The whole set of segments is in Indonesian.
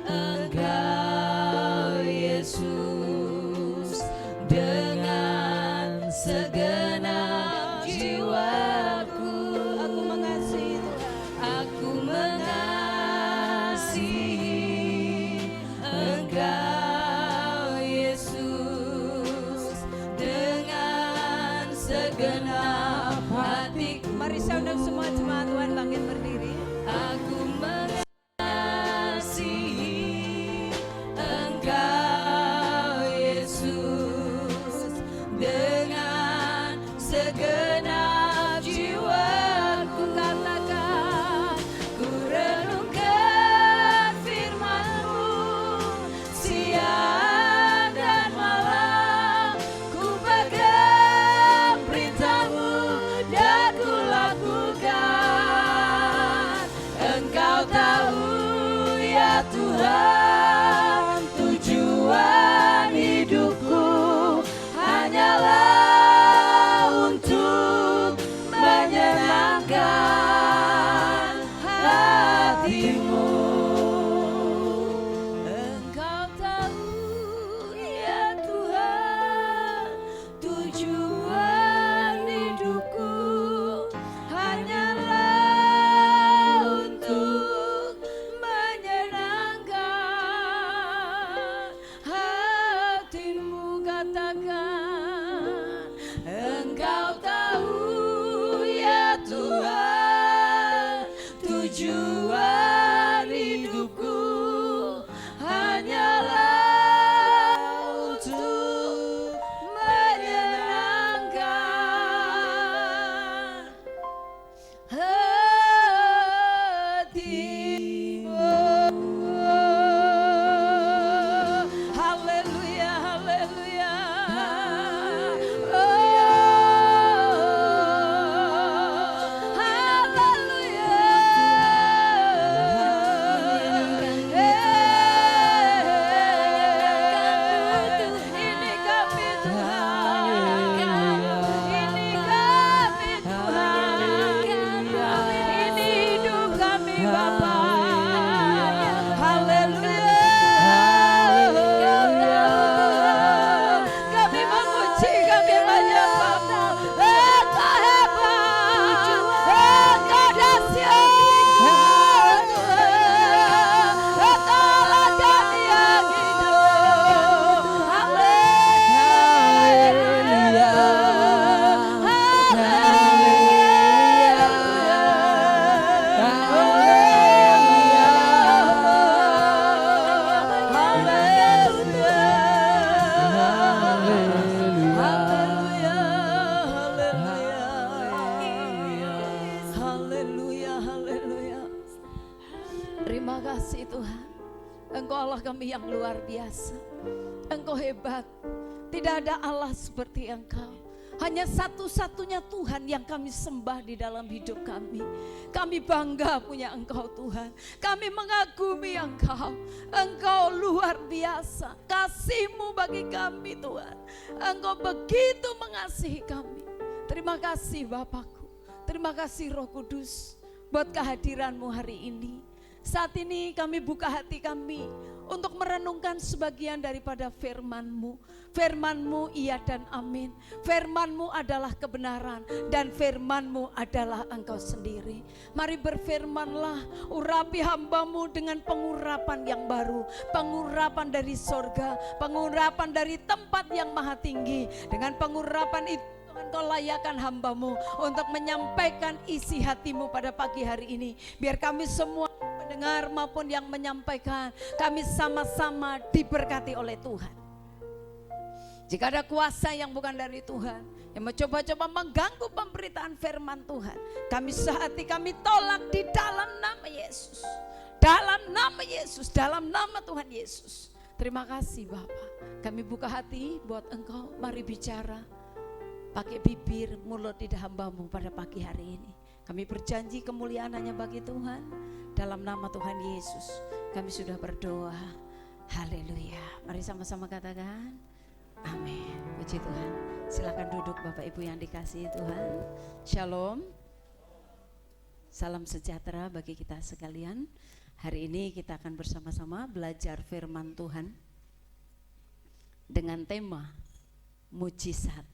Engkau Yesus dengan segenap jiwaku. Aku mengasihi Tuhan. Aku mengasihi Engkau Yesus dengan segenap hatiku. Mari saya undang semua jemaat Tuhan bangkit berdiri. Aku mengasihi Engkau Yesus dengan segenap jiwaku. Katakan, Ku renungkan firman-Mu siang dan malam. Ku pegang perintah-Mu dan ku lakukan. Engkau tahu ya Tuhan, tujuan hidupku hanyalah untuk menyenangkan hati-Mu. Engkau tahu ya Tuhan, tujuan hidupku hanyalah untuk menyenangkan hati-Mu. Katakan, Engkau tahu ya Tuhan, tujuan hidupku hanyalah untuk menyenangkan hati-Mu. Haleluya, haleluya. Oh, haleluya. Ini kami Tuhan, ini kami Tuhan, ini hidup kami Bapa. Haleluya. Kami memuji, kami menyembah-Mu. Engkau hebat, Engkau dahsyat Tuhan. Engkaulah kami yang hidup. Haleluya. Haleluya, haleluya. Terima kasih Tuhan. Engkau Allah kami yang luar biasa. Engkau hebat. Tidak ada Allah seperti Engkau. Hanya satu-satunya Tuhan yang kami sembah di dalam hidup kami. Kami bangga punya Engkau Tuhan. Kami mengagumi Engkau. Engkau luar biasa. Kasih-Mu bagi kami Tuhan. Engkau begitu mengasihi kami. Terima kasih Bapakku. Terima kasih Roh Kudus buat kehadiran-Mu hari ini. Saat ini kami buka hati kami untuk merenungkan sebagian daripada firman-Mu. Firman-Mu iya dan amin. Firman-Mu adalah kebenaran dan firman-Mu adalah Engkau sendiri. Mari berfirmanlah, urapi hamba-Mu dengan pengurapan yang baru. Pengurapan dari sorga, pengurapan dari tempat yang maha tinggi. Dengan pengurapan itu Engkau layakkan hamba-Mu untuk menyampaikan isi hati-Mu pada pagi hari ini. Biar kami semua mendengar maupun yang menyampaikan, kami sama-sama diberkati oleh Tuhan. Jika ada kuasa yang bukan dari Tuhan, yang mencoba-coba mengganggu pemberitaan firman Tuhan, kami sehati kami tolak di dalam nama Yesus. Dalam nama Yesus, dalam nama Tuhan Yesus. Terima kasih Bapak. Kami buka hati buat Engkau, mari bicara. Pakai bibir, mulut, lidah hamba-Mu pada pagi hari ini. Kami berjanji kemuliaan hanya bagi Tuhan. Dalam nama Tuhan Yesus kami sudah berdoa. Haleluya. Mari sama-sama katakan amin. Puji Tuhan. Silakan duduk Bapak Ibu yang dikasihi Tuhan. Shalom. Salam sejahtera bagi kita sekalian. Hari ini kita akan bersama-sama belajar firman Tuhan dengan tema mujizat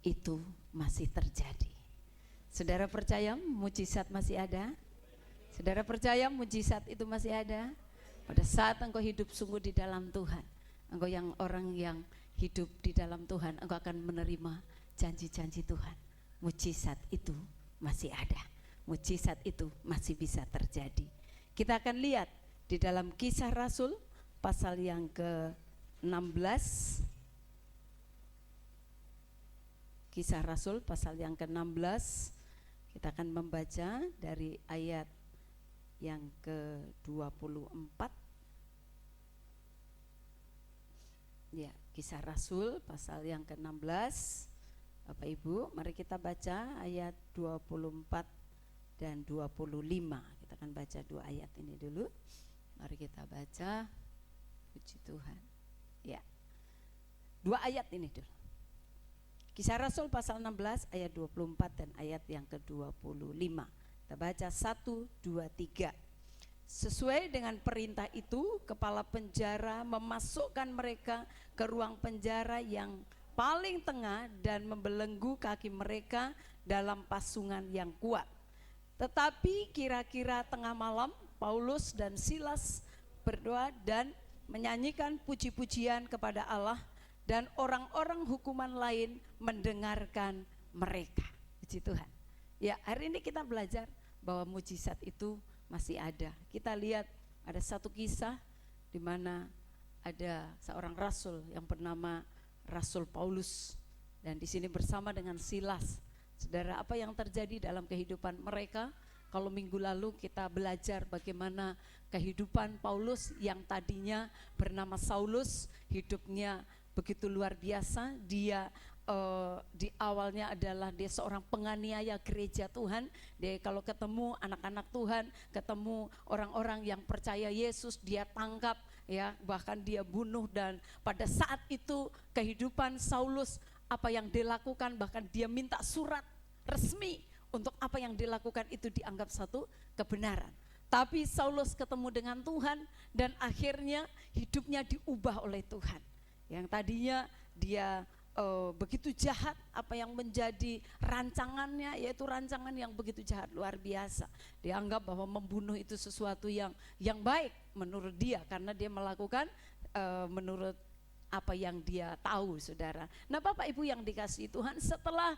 itu masih terjadi. Saudara percaya mujizat masih ada? Saudara percaya mujizat itu masih ada? Pada saat engkau hidup sungguh di dalam Tuhan, engkau yang orang yang hidup di dalam Tuhan, engkau akan menerima janji-janji Tuhan. Mujizat itu masih ada. Mujizat itu masih bisa terjadi. Kita akan lihat di dalam Kisah Rasul pasal yang ke-16. Kisah Rasul pasal yang ke-16. Kita akan membaca dari ayat yang ke-24. Ya, Kisah Rasul pasal yang ke-16. Bapak Ibu, mari kita baca ayat 24 dan 25. Kita akan baca dua ayat ini dulu. Mari kita baca. Puji Tuhan. Ya. Dua ayat ini dulu. Kisah Rasul pasal 16 ayat 24 dan ayat yang ke-25. Kita baca 1, 2, 3. Sesuai dengan perintah itu, kepala penjara memasukkan mereka ke ruang penjara yang paling tengah dan membelenggu kaki mereka dalam pasungan yang kuat. Tetapi kira-kira tengah malam, Paulus dan Silas berdoa dan menyanyikan puji-pujian kepada Allah, dan orang-orang hukuman lain mendengarkan mereka. Puji Tuhan. Ya, hari ini kita belajar bahwa mujizat itu masih ada. Kita lihat ada satu kisah di mana ada seorang rasul yang bernama Rasul Paulus, dan di sini bersama dengan Silas. Saudara, apa yang terjadi dalam kehidupan mereka? Kalau minggu lalu kita belajar bagaimana kehidupan Paulus yang tadinya bernama Saulus, hidupnya begitu luar biasa. Dia di awalnya adalah dia seorang penganiaya gereja Tuhan. Dia kalau ketemu anak-anak Tuhan, ketemu orang-orang yang percaya Yesus, dia tangkap, ya, bahkan dia bunuh. Dan pada saat itu kehidupan Saulus, apa yang dilakukan, bahkan dia minta surat resmi untuk apa yang dilakukan itu dianggap satu kebenaran. Tapi Saulus ketemu dengan Tuhan dan akhirnya hidupnya diubah oleh Tuhan. Yang tadinya dia begitu jahat, apa yang menjadi rancangannya yaitu rancangan yang begitu jahat, luar biasa. Dianggap bahwa membunuh itu sesuatu yang baik menurut dia, karena dia melakukan menurut apa yang dia tahu, saudara. Nah, Bapak Ibu yang dikasihi Tuhan, setelah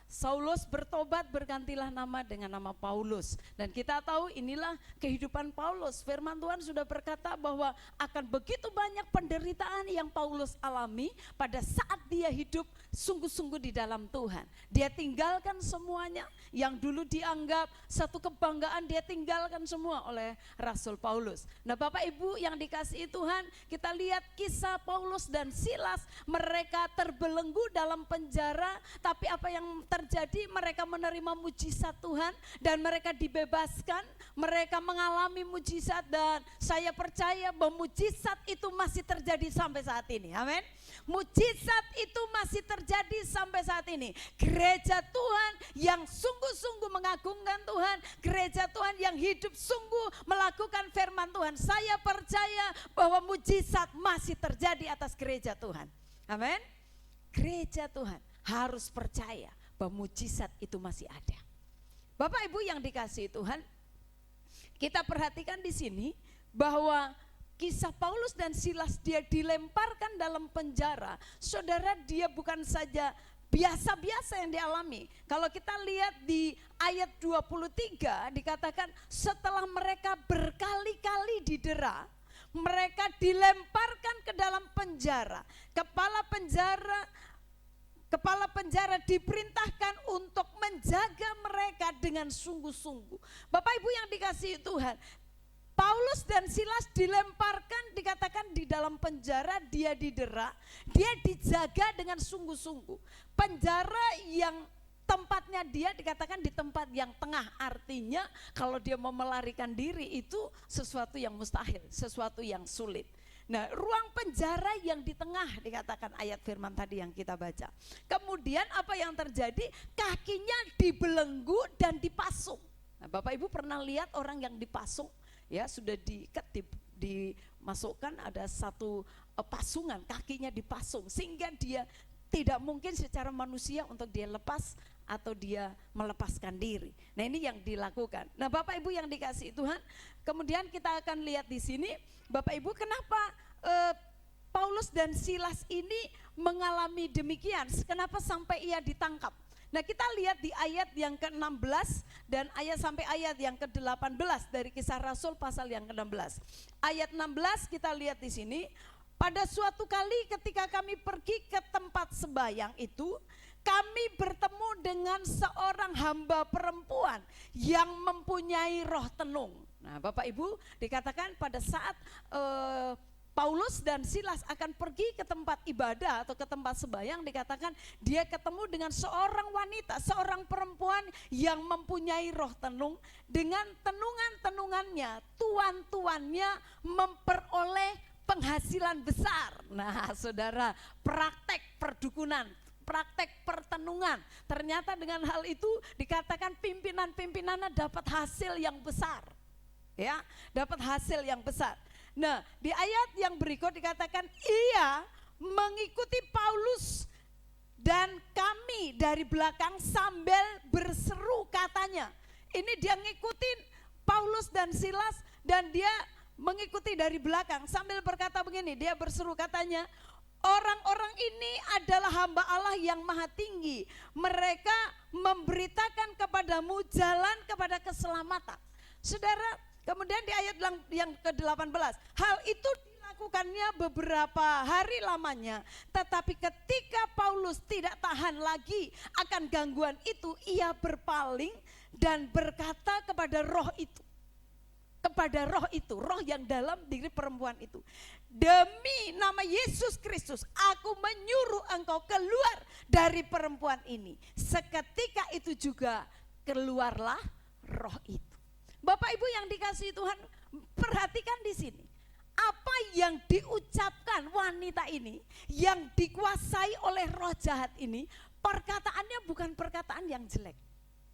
Saulus bertobat, bergantilah nama dengan nama Paulus. Dan kita tahu inilah kehidupan Paulus. Firman Tuhan sudah berkata bahwa akan begitu banyak penderitaan yang Paulus alami pada saat dia hidup sungguh-sungguh di dalam Tuhan. Dia tinggalkan semuanya yang dulu dianggap satu kebanggaan, dia tinggalkan semua oleh Rasul Paulus. Nah, Bapak Ibu yang dikasihi Tuhan, kita lihat kisah Paulus dan Silas, mereka terbelenggu dalam penjara, tapi apa yang terjadi? Mereka menerima mujizat Tuhan dan mereka dibebaskan, mereka mengalami mujizat, dan saya percaya bahwa mujizat itu masih terjadi sampai saat ini. Amin. Mujizat itu masih terjadi sampai saat ini. Gereja Tuhan yang sungguh-sungguh mengagungkan Tuhan, gereja Tuhan yang hidup sungguh melakukan firman Tuhan. Saya percaya bahwa mujizat masih terjadi atas gereja Tuhan. Amin. Gereja Tuhan harus percaya bahwa mujizat itu masih ada. Bapak Ibu yang dikasihi Tuhan, kita perhatikan di sini bahwa kisah Paulus dan Silas, dia dilemparkan dalam penjara. Saudara, dia bukan saja biasa-biasa yang dialami. Kalau kita lihat di ayat 23 dikatakan dikatakan mereka berkali-kali didera, mereka dilemparkan ke dalam penjara. Kepala penjara diperintahkan untuk menjaga mereka dengan sungguh-sungguh. Bapak Ibu yang dikasihi Tuhan, Paulus dan Silas dilemparkan, dikatakan di dalam penjara, dia didera, dia dijaga dengan sungguh-sungguh. Penjara yang tempatnya dia dikatakan di tempat yang tengah, artinya kalau dia mau melarikan diri itu sesuatu yang mustahil, sesuatu yang sulit. Nah, ruang penjara yang di tengah dikatakan ayat firman tadi yang kita baca. Kemudian apa yang terjadi? Kakinya dibelenggu dan dipasung. Nah, Bapak Ibu pernah lihat orang yang dipasung? ya sudah diikat, dimasukkan ada satu pasungan, kakinya dipasung sehingga dia tidak mungkin secara manusia untuk dia lepas atau dia melepaskan diri. Nah, ini yang dilakukan. Nah, Bapak Ibu yang dikasihi Tuhan, kemudian kita akan lihat di sini, Bapak Ibu, kenapa Paulus dan Silas ini mengalami demikian? Kenapa sampai ia ditangkap? Nah, kita lihat di ayat yang ke-16 dan ayat sampai ayat yang ke-18 dari Kisah Rasul pasal yang ke-16. Ayat 16 kita lihat di sini, pada suatu kali ketika kami pergi ke tempat sembahyang itu, kami bertemu dengan seorang hamba perempuan yang mempunyai roh tenung. Nah, Bapak Ibu, dikatakan pada saat Paulus dan Silas akan pergi ke tempat ibadah atau ke tempat sembahyang, dikatakan dia ketemu dengan seorang wanita, seorang perempuan yang mempunyai roh tenung. Dengan tenungan-tenungannya, tuan-tuannya memperoleh penghasilan besar. Nah, saudara, praktek perdukunan, praktek pertenungan, ternyata dengan hal itu dikatakan pimpinan-pimpinannya dapat hasil yang besar. Ya, dapat hasil yang besar. Nah, di ayat yang berikut dikatakan ia mengikuti Paulus dan kami dari belakang sambil berseru, katanya. Ini dia ngikutin Paulus dan Silas dan dia mengikuti dari belakang sambil berkata begini, dia berseru, katanya, orang-orang ini adalah hamba Allah yang maha tinggi. Mereka memberitakan kepadamu jalan kepada keselamatan. Saudara, kemudian di ayat yang ke-18, hal itu dilakukannya beberapa hari lamanya. Tetapi ketika Paulus tidak tahan lagi akan gangguan itu, ia berpaling dan berkata kepada roh itu, roh yang dalam diri perempuan itu, demi nama Yesus Kristus, aku menyuruh engkau keluar dari perempuan ini. Seketika itu juga keluarlah roh itu. Bapak Ibu yang dikasihi Tuhan, perhatikan di sini. Apa yang diucapkan wanita ini, yang dikuasai oleh roh jahat ini, perkataannya bukan perkataan yang jelek.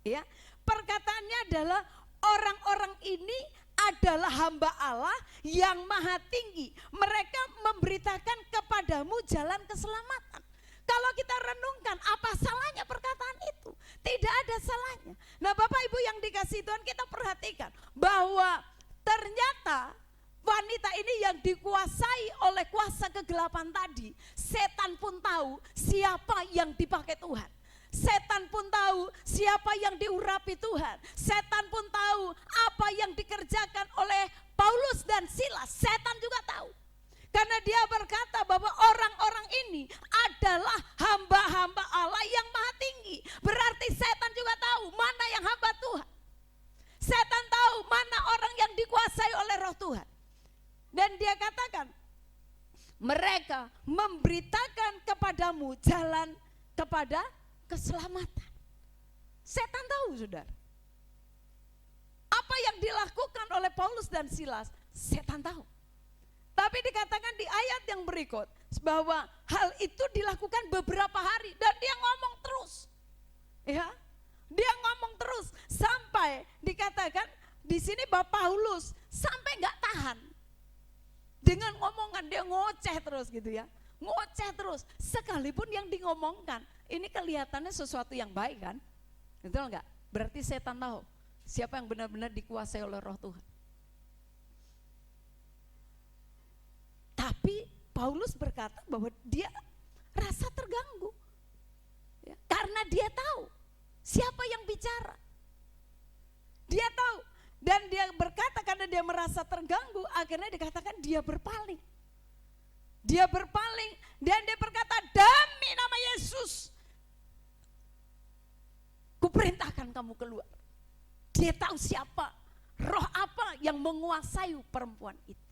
Ya, perkataannya adalah orang-orang ini adalah hamba Allah yang maha tinggi. Mereka memberitakan kepadamu jalan keselamatan. Kalau kita renungkan, apa salahnya perkataan itu? Tidak ada salahnya. Nah, Bapak Ibu yang dikasihi Tuhan, kita perhatikan bahwa ternyata wanita ini yang dikuasai oleh kuasa kegelapan tadi, setan pun tahu siapa yang dipakai Tuhan. Setan pun tahu siapa yang diurapi Tuhan. Setan pun tahu apa yang dikerjakan oleh Paulus dan Silas. Setan juga tahu. Karena dia berkata bahwa orang-orang ini adalah hamba-hamba Allah yang maha tinggi. Berarti setan juga tahu mana yang hamba Tuhan. Setan tahu mana orang yang dikuasai oleh roh Tuhan. Dan dia katakan, mereka memberitakan kepadamu jalan kepada keselamatan. Setan tahu, saudara. Apa yang dilakukan oleh Paulus dan Silas, setan tahu. Tapi dikatakan di ayat yang berikut bahwa hal itu dilakukan beberapa hari dan dia ngomong terus. Ya. Dia ngomong terus sampai dikatakan di sini bahwa Paulus sampai enggak tahan. Dengan ngomongan dia ngoceh terus gitu ya. Ngoceh terus sekalipun yang ngomongkan ini kelihatannya sesuatu yang baik kan? Betul enggak? Berarti setan tahu siapa yang benar-benar dikuasai oleh roh Tuhan. Tapi Paulus berkata bahwa dia rasa terganggu ya, karena dia tahu siapa yang bicara. Dia tahu dan dia berkata karena dia merasa terganggu, akhirnya dikatakan dia berpaling. Dia berpaling dan dia berkata, demi nama Yesus kuperintahkan kamu keluar. Dia tahu siapa, roh apa yang menguasai perempuan itu.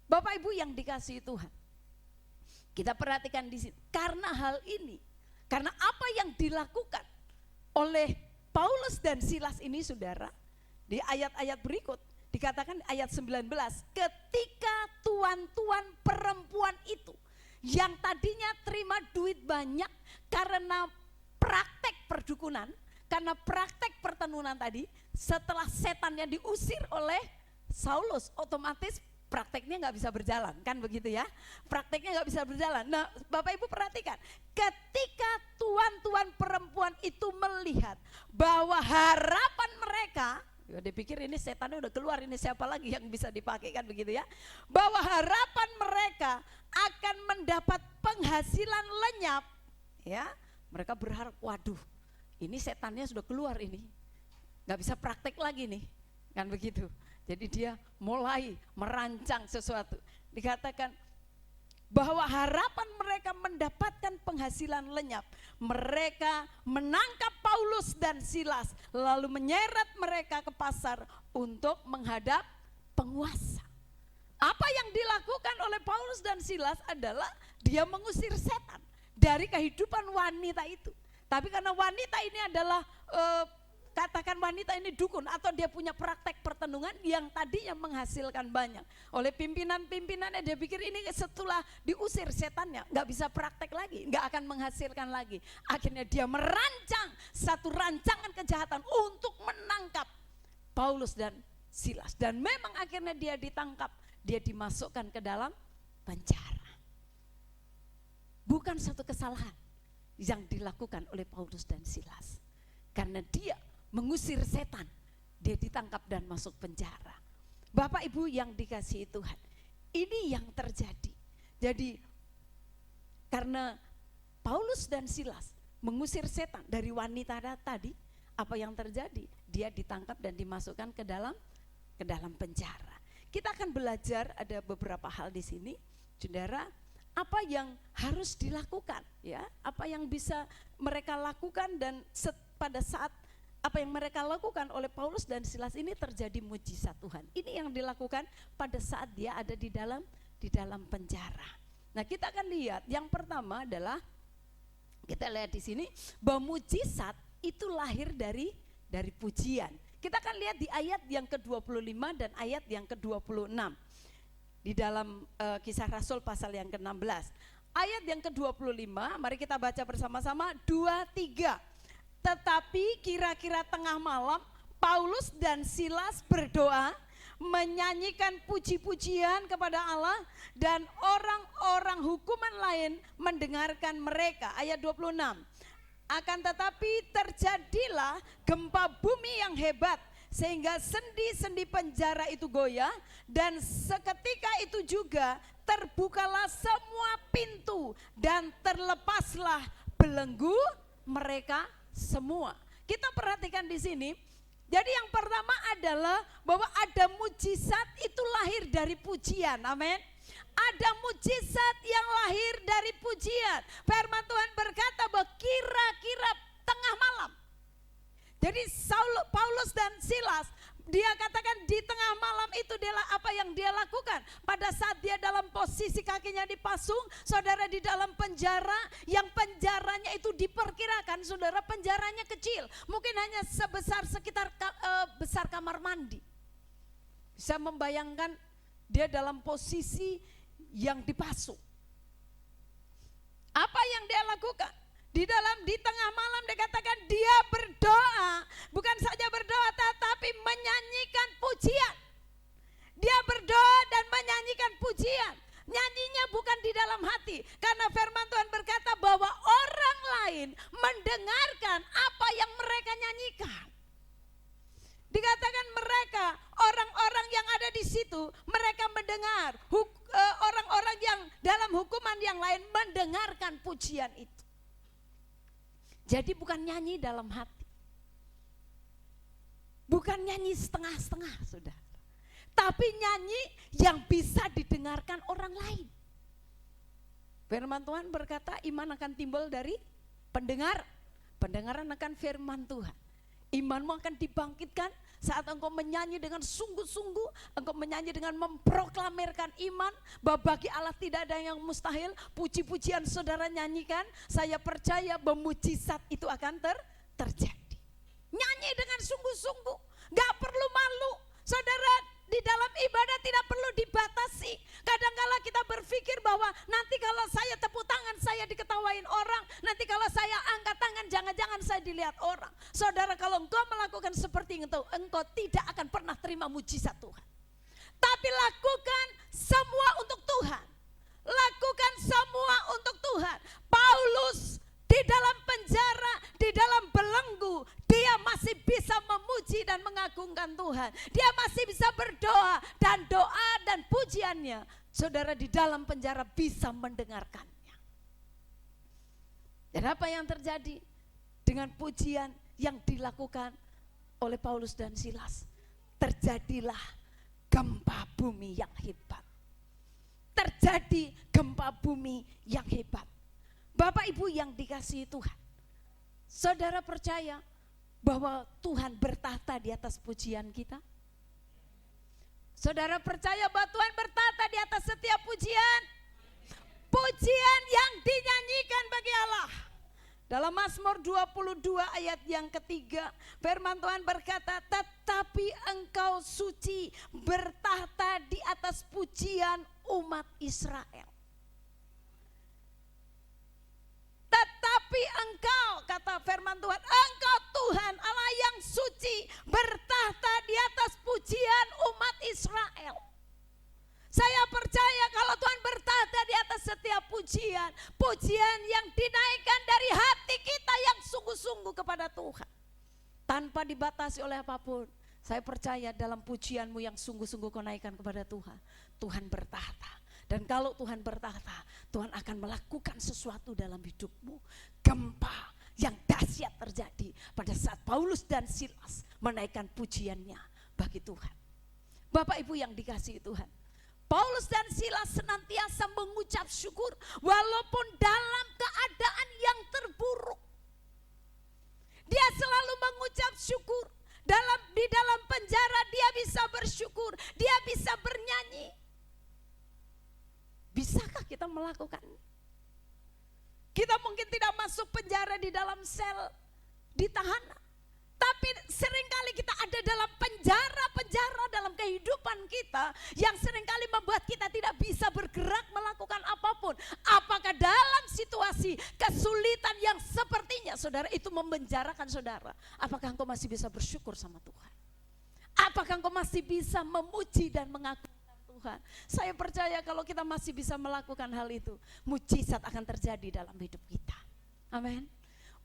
Bapak Ibu yang dikasihi Tuhan, kita perhatikan di sini. Karena hal ini, karena apa yang dilakukan oleh Paulus dan Silas ini, saudara, di ayat-ayat berikut dikatakan ayat 19, ketika tuan-tuan perempuan itu yang tadinya terima duit banyak karena praktek perdukunan, karena praktek pertenunan tadi, setelah setannya diusir oleh Saulus, otomatis prakteknya nggak bisa berjalan, kan begitu ya? Prakteknya nggak bisa berjalan. Nah, Bapak Ibu perhatikan, ketika tuan-tuan perempuan itu melihat bahwa harapan mereka, ya dia pikir ini setannya udah keluar, ini siapa lagi yang bisa dipakai, kan begitu ya? Bahwa harapan mereka akan mendapat penghasilan lenyap, ya mereka berharap, waduh, ini setannya sudah keluar ini, nggak bisa praktek lagi nih, kan begitu. Jadi dia mulai merancang sesuatu. Dikatakan bahwa harapan mereka mendapatkan penghasilan lenyap. Mereka menangkap Paulus dan Silas, lalu menyeret mereka ke pasar untuk menghadap penguasa. Apa yang dilakukan oleh Paulus dan Silas adalah dia mengusir setan dari kehidupan wanita itu. Tapi karena wanita ini adalah katakan wanita ini dukun atau dia punya praktek pertandungan yang tadinya menghasilkan banyak. Oleh pimpinan-pimpinannya dia pikir ini setelah diusir setannya nggak bisa praktek lagi, nggak akan menghasilkan lagi. Akhirnya dia merancang satu rancangan kejahatan untuk menangkap Paulus dan Silas. Dan memang akhirnya dia ditangkap, dia dimasukkan ke dalam penjara. Bukan satu kesalahan yang dilakukan oleh Paulus dan Silas. Karena dia mengusir setan, dia ditangkap dan masuk penjara. Bapak Ibu yang dikasihi Tuhan, ini yang terjadi. Jadi karena Paulus dan Silas mengusir setan dari wanita tadi, apa yang terjadi? Dia ditangkap dan dimasukkan ke dalam penjara. Kita akan belajar ada beberapa hal di sini, saudara. Apa yang harus dilakukan, ya? Apa yang bisa mereka lakukan dan pada saat apa yang mereka lakukan oleh Paulus dan Silas ini terjadi mujizat Tuhan. Ini yang dilakukan pada saat dia ada di dalam penjara. Nah, kita akan lihat yang pertama adalah kita lihat di sini bahwa mujizat itu lahir dari pujian. Kita akan lihat di ayat yang ke-25 dan ayat yang ke-26. Di dalam Kisah Rasul pasal yang ke-16. Ayat yang ke-25, mari kita baca bersama-sama 2-3. Tetapi kira-kira tengah malam Paulus dan Silas berdoa, menyanyikan puji-pujian kepada Allah, dan orang-orang hukuman lain mendengarkan mereka. Ayat 26. Akan tetapi terjadilah gempa bumi yang hebat, sehingga sendi-sendi penjara itu goyah, dan seketika itu juga terbukalah semua pintu dan terlepaslah belenggu mereka semua. Kita perhatikan di sini. Jadi yang pertama adalah bahwa ada mujizat itu lahir dari pujian. Amin. Ada mujizat yang lahir dari pujian. Firman Tuhan berkata bahwa kira-kira tengah malam. Jadi Paulus dan Silas, dia katakan di tengah malam itu apa yang dia lakukan. Pada saat dia dalam posisi kakinya dipasung, saudara, di dalam penjara, yang penjaranya itu diperkirakan, saudara, penjaranya kecil. Mungkin hanya sebesar sekitar besar kamar mandi. Bisa membayangkan dia dalam posisi yang dipasung. Apa yang dia lakukan? Di tengah malam dikatakan dia berdoa, bukan saja berdoa tetapi menyanyikan pujian. Dia berdoa dan menyanyikan pujian. Nyanyinya bukan di dalam hati, karena firman Tuhan berkata bahwa orang lain mendengarkan apa yang mereka nyanyikan. Dikatakan mereka, orang-orang yang ada di situ, mereka mendengar, orang-orang yang dalam hukuman yang lain mendengarkan pujian itu. Jadi bukan nyanyi dalam hati, bukan nyanyi setengah-setengah, saudara, tapi nyanyi yang bisa didengarkan orang lain. Firman Tuhan berkata iman akan timbul dari pendengaran akan firman Tuhan. Imanmu akan dibangkitkan saat engkau menyanyi dengan sungguh-sungguh, engkau menyanyi dengan memproklamirkan iman bahwa bagi Allah tidak ada yang mustahil. Puji-pujian saudara nyanyikan, saya percaya bahwa mujizat itu akan terjadi. Nyanyi dengan sungguh-sungguh, gak perlu malu. Saudara, di dalam ibadah tidak perlu dibatasi. Kadang-kala kita berpikir bahwa nanti kalau saya tepuk tangan saya diketawain orang, nanti kalau saya angkat tangan jangan-jangan saya dilihat orang. Saudara, kalau engkau melakukan seperti itu, engkau tidak akan pernah terima mujizat Tuhan. pujiannya, saudara di dalam penjara bisa mendengarkannya. Dan apa yang terjadi dengan pujian yang dilakukan oleh Paulus dan Silas? Terjadilah gempa bumi yang hebat. Terjadi gempa bumi yang hebat. Bapak Ibu yang dikasihi Tuhan, saudara percaya bahwa Tuhan bertahta di atas pujian kita? Saudara percaya bahwa Tuhan bertahta di atas setiap pujian? Pujian yang dinyanyikan bagi Allah. Dalam Mazmur 22 ayat yang ketiga, firman Tuhan berkata, tetapi engkau suci, bertahta di atas pujian umat Israel. Tetapi engkau, kata firman Tuhan, engkau Tuhan Allah yang suci, bertahta di atas pujian umat Israel. Saya percaya kalau Tuhan bertahta di atas setiap pujian, pujian yang dinaikkan dari hati kita yang sungguh-sungguh kepada Tuhan, tanpa dibatasi oleh apapun. Saya percaya dalam pujianmu yang sungguh-sungguh kau naikkan kepada Tuhan, Tuhan bertahta. Dan kalau Tuhan bertahta, Tuhan akan melakukan sesuatu dalam hidupmu. Gempa yang dahsyat terjadi pada saat Paulus dan Silas menaikkan pujiannya bagi Tuhan. Bapak Ibu yang dikasihi Tuhan, Paulus dan Silas senantiasa mengucap syukur walaupun dalam keadaan yang terburuk. Dia selalu mengucap syukur. Di dalam penjara dia bisa bersyukur, dia bisa bernyanyi. Bisakah kita melakukan? Kita mungkin tidak masuk penjara di dalam sel, di tahanan. Tapi seringkali kita ada dalam penjara-penjara dalam kehidupan kita yang seringkali membuat kita tidak bisa bergerak melakukan apapun. Apakah dalam situasi kesulitan yang sepertinya saudara itu memenjarakan saudara, apakah engkau masih bisa bersyukur sama Tuhan? Apakah engkau masih bisa memuji dan mengagungkan Tuhan? Saya percaya kalau kita masih bisa melakukan hal itu, mujizat akan terjadi dalam hidup kita. Amin.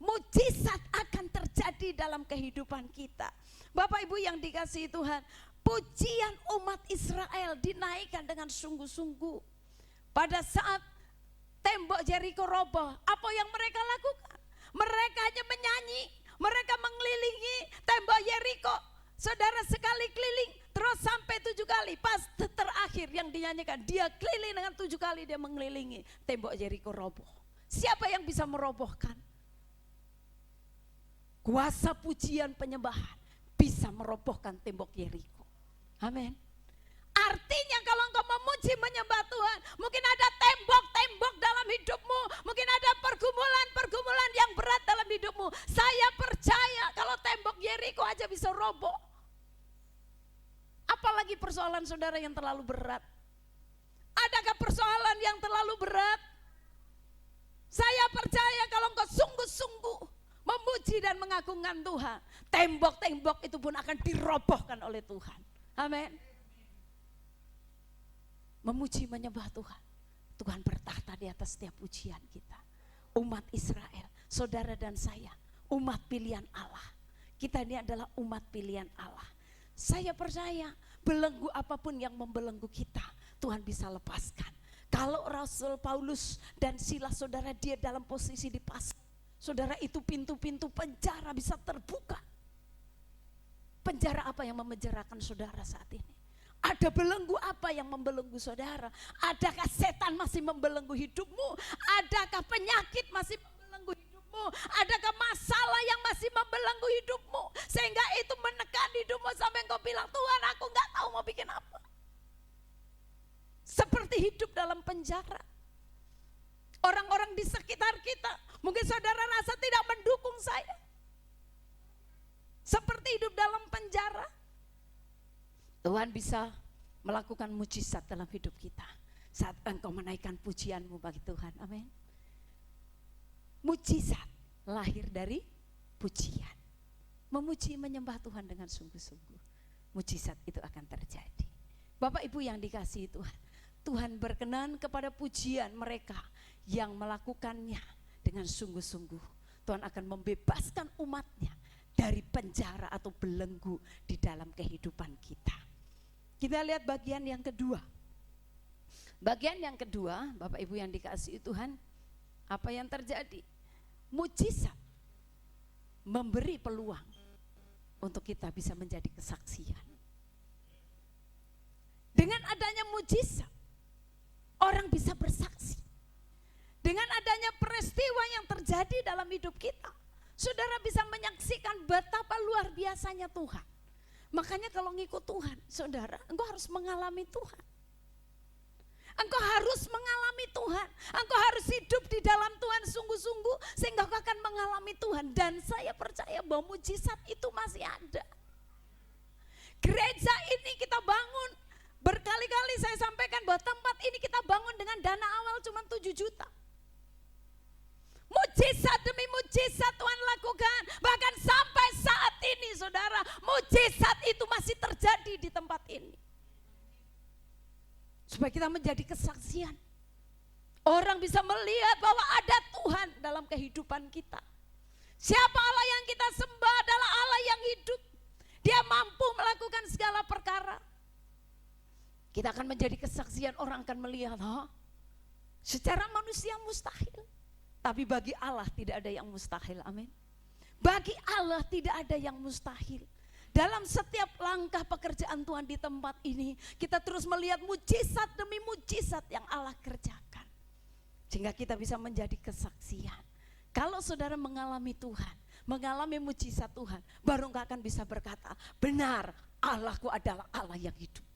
Mujizat akan terjadi dalam kehidupan kita. Bapak Ibu yang dikasihi Tuhan, pujian umat Israel dinaikkan dengan sungguh-sungguh. Pada saat tembok Yeriko roboh, apa yang mereka lakukan? Mereka hanya menyanyi, mereka mengelilingi tembok Yeriko. Saudara, sekali keliling terus sampai 7 kali. Pas terakhir yang dinyanyikan, dia keliling dengan 7 kali, dia mengelilingi tembok Yeriko roboh. Siapa yang bisa merobohkan? Kuasa pujian penyembahan bisa merobohkan tembok Yeriko. Amin. Artinya kalau engkau memuji menyembah Tuhan, mungkin ada tembok-tembok dalam hidupmu, mungkin ada pergumulan-pergumulan yang berat dalam hidupmu. Saya percaya kalau tembok Yeriko aja bisa roboh, apalagi persoalan saudara yang terlalu berat. Adakah persoalan yang terlalu berat? Saya percaya kalau engkau sungguh-sungguh memuji dan mengagungkan Tuhan, tembok-tembok itu pun akan dirobohkan oleh Tuhan. Amin. Memuji menyembah Tuhan, Tuhan bertahta di atas setiap pujian kita. Umat Israel, saudara dan saya, umat pilihan Allah. Kita ini adalah umat pilihan Allah. Saya percaya belenggu apapun yang membelenggu kita, Tuhan bisa lepaskan. Kalau Rasul Paulus dan Silas, saudara, dia dalam posisi di pasar, saudara, itu pintu-pintu penjara bisa terbuka. Penjara apa yang memenjarakan saudara saat ini? Ada belenggu apa yang membelenggu saudara? Adakah setan masih membelenggu hidupmu? Adakah penyakit masih membelenggu hidupmu? Adakah masalah yang masih membelenggu hidupmu? Sehingga itu menekan hidupmu sampai engkau bilang, Tuhan, aku gak tahu mau bikin apa. Seperti hidup dalam penjara. Orang-orang di sekitar kita, mungkin saudara rasa tidak mendukung saya. Seperti hidup dalam penjara. Tuhan bisa melakukan mujizat dalam hidup kita saat engkau menaikkan pujianmu bagi Tuhan. Amin. Mujizat lahir dari pujian. Memuji menyembah Tuhan dengan sungguh-sungguh, mujizat itu akan terjadi. Bapak Ibu yang dikasihi Tuhan, Tuhan berkenan kepada pujian mereka yang melakukannya dengan sungguh-sungguh. Tuhan akan membebaskan umatnya dari penjara atau belenggu di dalam kehidupan kita. Kita lihat bagian yang kedua. Bagian yang kedua, Bapak Ibu yang dikasihi Tuhan, apa yang terjadi? Mujizat memberi peluang untuk kita bisa menjadi kesaksian. Dengan adanya mujizat, orang bisa bersaksi. Dengan adanya peristiwa yang terjadi dalam hidup kita, saudara bisa menyaksikan betapa luar biasanya Tuhan. Makanya kalau ngikut Tuhan, saudara, engkau harus mengalami Tuhan. Engkau harus mengalami Tuhan. Engkau harus hidup di dalam Tuhan sungguh-sungguh sehingga engkau akan mengalami Tuhan. Dan saya percaya bahwa mujizat itu masih ada. Gereja ini kita bangun. Berkali-kali saya sampaikan bahwa tempat ini kita bangun dengan dana awal cuma 7 juta. Mujizat demi mujizat Tuhan lakukan. Bahkan sampai saat ini saudara, mujizat itu masih terjadi di tempat ini. Supaya kita menjadi kesaksian. Orang bisa melihat bahwa ada Tuhan dalam kehidupan kita. Siapa Allah yang kita sembah adalah Allah yang hidup. Dia mampu melakukan segala perkara. Kita akan menjadi kesaksian, orang akan melihat, secara manusia mustahil. Tapi bagi Allah tidak ada yang mustahil, amin. Bagi Allah tidak ada yang mustahil. Dalam setiap langkah pekerjaan Tuhan di tempat ini, kita terus melihat mujizat demi mujizat yang Allah kerjakan. Sehingga kita bisa menjadi kesaksian. Kalau saudara mengalami Tuhan, mengalami mujizat Tuhan, baru engkau akan bisa berkata, benar Allahku adalah Allah yang hidup.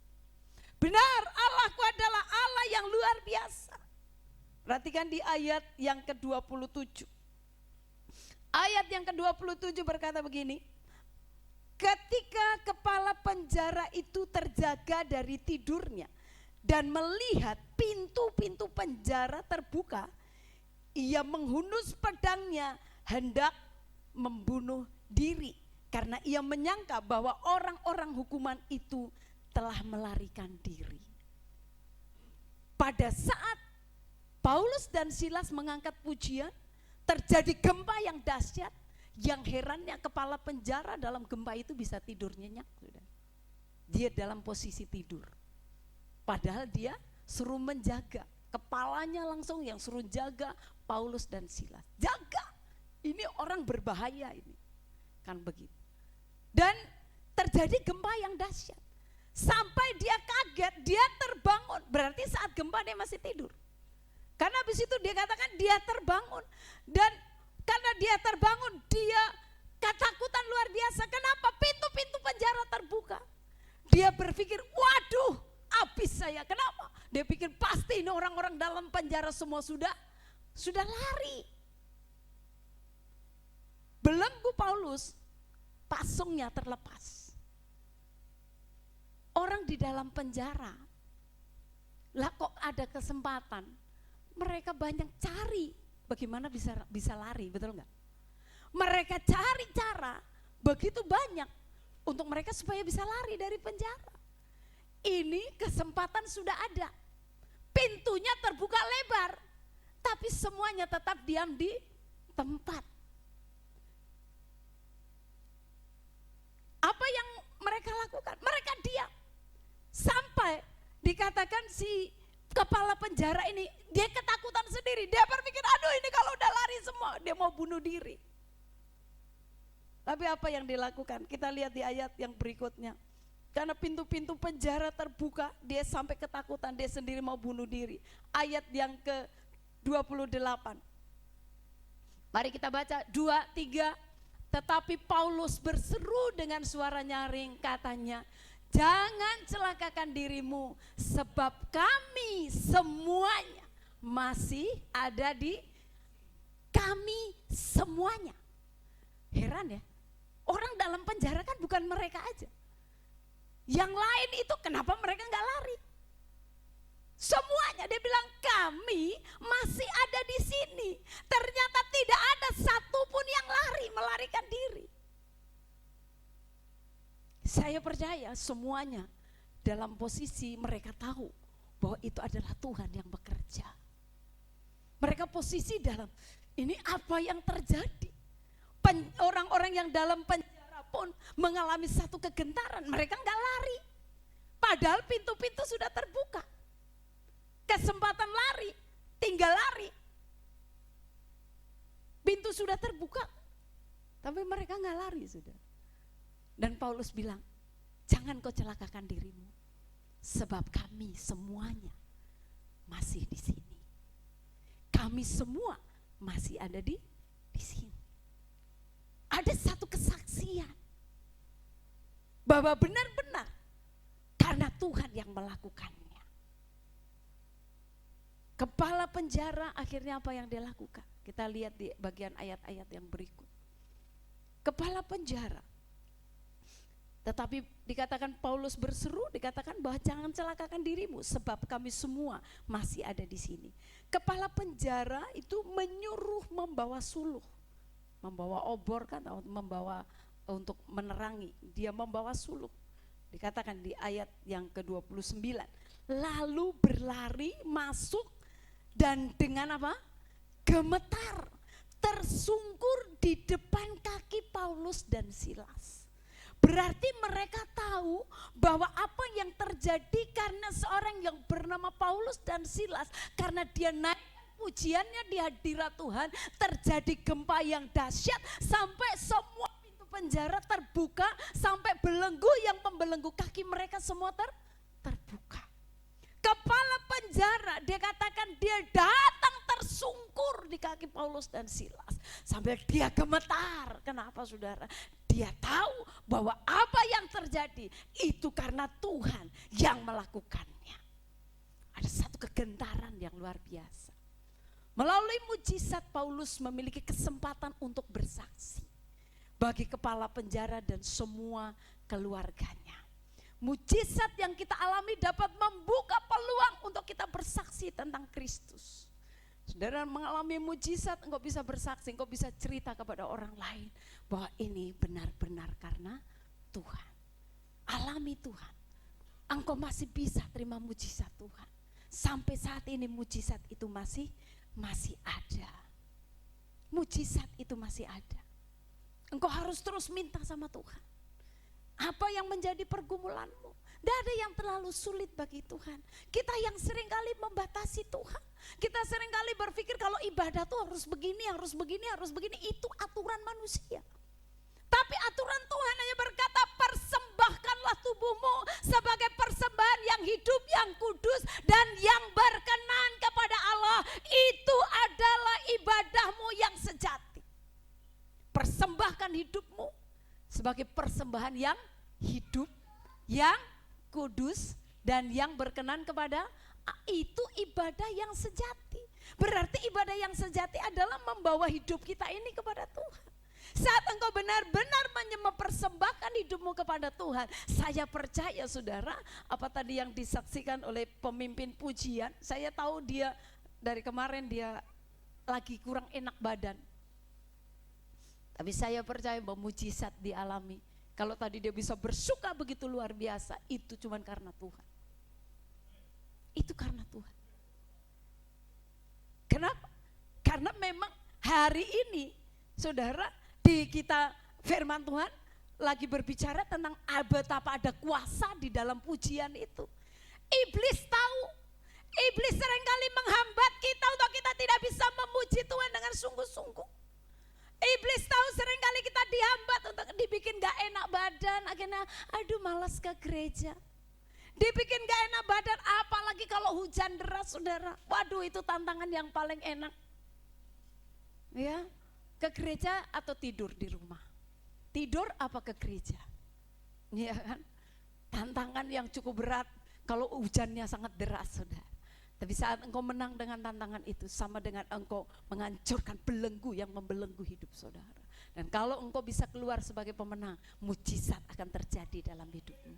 Benar Allahku adalah Allah yang luar biasa. Perhatikan di ayat yang ke-27. Ayat yang ke-27 berkata begini. Ketika kepala penjara itu terjaga dari tidurnya dan melihat pintu-pintu penjara terbuka, ia menghunus pedangnya hendak membunuh diri karena ia menyangka bahwa orang-orang hukuman itu telah melarikan diri. Pada saat Paulus dan Silas mengangkat pujian, terjadi gempa yang dahsyat. Yang herannya kepala penjara dalam gempa itu bisa tidur nyenyak. Dia dalam posisi tidur. Padahal dia suruh menjaga. Kepalanya langsung yang suruh jaga Paulus dan Silas. Jaga, ini orang berbahaya ini. Kan begitu. Dan terjadi gempa yang dahsyat. Sampai dia kaget, dia terbangun. Berarti saat gempa dia masih tidur. Karena habis itu dia katakan dia terbangun. Dan karena dia terbangun, dia ketakutan luar biasa. Kenapa? Pintu-pintu penjara terbuka. Dia berpikir, waduh, habis saya. Kenapa? Dia pikir pasti ini orang-orang dalam penjara semua sudah lari. Belenggu Paulus, pasungnya terlepas. Orang di dalam penjara, lah kok ada kesempatan? Mereka banyak cari. Bagaimana bisa lari, betul enggak? Mereka cari cara begitu banyak untuk mereka supaya bisa lari dari penjara. Ini kesempatan sudah ada. Pintunya terbuka lebar, tapi semuanya tetap diam di tempat. Apa yang mereka lakukan? Mereka diam. Sampai dikatakan si kepala penjara ini, dia ketakutan sendiri. Dia berpikir, aduh ini kalau udah lari semua, dia mau bunuh diri. Tapi apa yang dilakukan? Kita lihat di ayat yang berikutnya. Karena pintu-pintu penjara terbuka, dia sampai ketakutan, dia sendiri mau bunuh diri. Ayat yang ke-28. Mari kita baca 2, 3. Tetapi Paulus berseru dengan suara nyaring, katanya, jangan celakakan dirimu, sebab kami semuanya masih ada di kami semuanya. Heran ya, orang dalam penjara kan bukan mereka aja. Yang lain itu kenapa mereka nggak lari? Semuanya, dia bilang kami masih ada di sini. Ternyata tidak ada satupun yang lari, melarikan diri. Saya percaya semuanya dalam posisi mereka tahu bahwa itu adalah Tuhan yang bekerja. Mereka posisi dalam, ini apa yang terjadi? Orang-orang yang dalam penjara pun mengalami satu kegentaran, mereka enggak lari. Padahal pintu-pintu sudah terbuka. kesempatan lari, tinggal lari. Pintu sudah terbuka, tapi mereka nggak lari sudah. Dan Paulus bilang, jangan kau celakakan dirimu, sebab kami semuanya masih di sini. Kami semua masih ada di sini. Ada satu kesaksian bahwa benar-benar karena Tuhan yang melakukannya. Kepala penjara akhirnya apa yang dia lakukan? Kita lihat di bagian ayat-ayat yang berikut. Kepala penjara. Tetapi dikatakan Paulus berseru, dikatakan bahwa jangan celakakan dirimu sebab kami semua masih ada di sini. Kepala penjara itu menyuruh membawa suluh, membawa obor kan, membawa untuk menerangi. Dia membawa suluh. Dikatakan di ayat yang ke-29. Lalu berlari masuk dan dengan apa? Gemetar, tersungkur di depan kaki Paulus dan Silas. Berarti mereka tahu bahwa apa yang terjadi karena seorang yang bernama Paulus dan Silas, karena dia naik pujiannya di hadirat Tuhan, terjadi gempa yang dahsyat sampai semua pintu penjara terbuka, sampai belenggu yang pembelenggu kaki mereka semua terbuka. Kepala penjara, dia katakan dia datang tersungkur di kaki Paulus dan Silas sampai dia gemetar. Kenapa saudara? Dia tahu bahwa apa yang terjadi itu karena Tuhan yang melakukannya. Ada satu kegentaran yang luar biasa. Melalui mujizat Paulus memiliki kesempatan untuk bersaksi bagi kepala penjara dan semua keluarganya. Mujizat yang kita alami dapat membuka peluang untuk kita bersaksi tentang Kristus. Saudara mengalami mujizat, engkau bisa bersaksi, engkau bisa cerita kepada orang lain bahwa ini benar-benar karena Tuhan. Alami Tuhan. Engkau masih bisa terima mujizat Tuhan. Sampai saat ini mujizat itu masih ada. Mujizat itu masih ada. Engkau harus terus minta sama Tuhan. Apa yang menjadi pergumulanmu? Tidak ada yang terlalu sulit bagi Tuhan. Kita yang seringkali membatasi Tuhan. Kita seringkali berpikir kalau ibadah tuh harus begini, harus begini, harus begini. Itu aturan manusia. Tapi aturan Tuhan hanya berkata, persembahkanlah tubuhmu sebagai persembahan yang hidup, yang kudus, dan yang berkenan kepada Allah. Itu adalah ibadahmu yang sejati. Persembahkan hidupmu sebagai persembahan yang hidup, yang kudus, dan yang berkenan kepada itu ibadah yang sejati. Berarti ibadah yang sejati adalah membawa hidup kita ini kepada Tuhan. Saat engkau benar-benar mempersembahkan hidupmu kepada Tuhan, saya percaya saudara, apa tadi yang disaksikan oleh pemimpin pujian, saya tahu dia dari kemarin dia lagi kurang enak badan. Tapi saya percaya bahwa mujizat dialami. Kalau tadi dia bisa bersuka begitu luar biasa, itu cuma karena Tuhan. Itu karena Tuhan. Kenapa? Karena memang hari ini, saudara, di kita firman Tuhan lagi berbicara tentang betapa ada kuasa di dalam pujian itu. Iblis tahu, iblis seringkali menghambat kita untuk kita tidak bisa memuji Tuhan dengan sungguh-sungguh. Iblis tahu seringkali kita dihambat untuk dibikin gak enak badan, akhirnya aduh malas ke gereja. Dibikin gak enak badan, apalagi kalau hujan deras saudara. Waduh itu tantangan yang paling enak. Ya, ke gereja atau tidur di rumah? Tidur apa ke gereja? Ya kan? Tantangan yang cukup berat kalau hujannya sangat deras saudara. Tapi saat engkau menang dengan tantangan itu sama dengan engkau menghancurkan belenggu yang membelenggu hidup saudara. Dan kalau engkau bisa keluar sebagai pemenang, mujizat akan terjadi dalam hidupmu.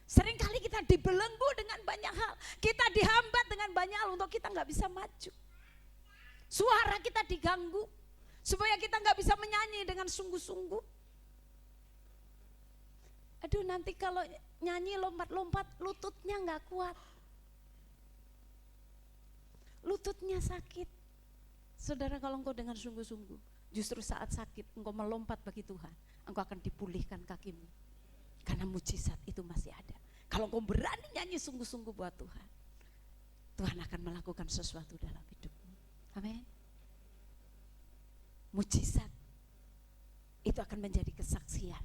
Seringkali kita dibelenggu dengan banyak hal, kita dihambat dengan banyak hal untuk kita gak bisa maju. Suara kita diganggu, supaya kita gak bisa menyanyi dengan sungguh-sungguh. Aduh nanti kalau nyanyi lompat-lompat lututnya gak kuat. Lututnya sakit. Saudara kalau engkau dengan sungguh-sungguh, justru saat sakit engkau melompat bagi Tuhan, engkau akan dipulihkan kakimu. Karena mujizat itu masih ada. Kalau engkau berani nyanyi sungguh-sungguh buat Tuhan. Tuhan akan melakukan sesuatu dalam hidupmu. Amin. Mujizat itu akan menjadi kesaksian,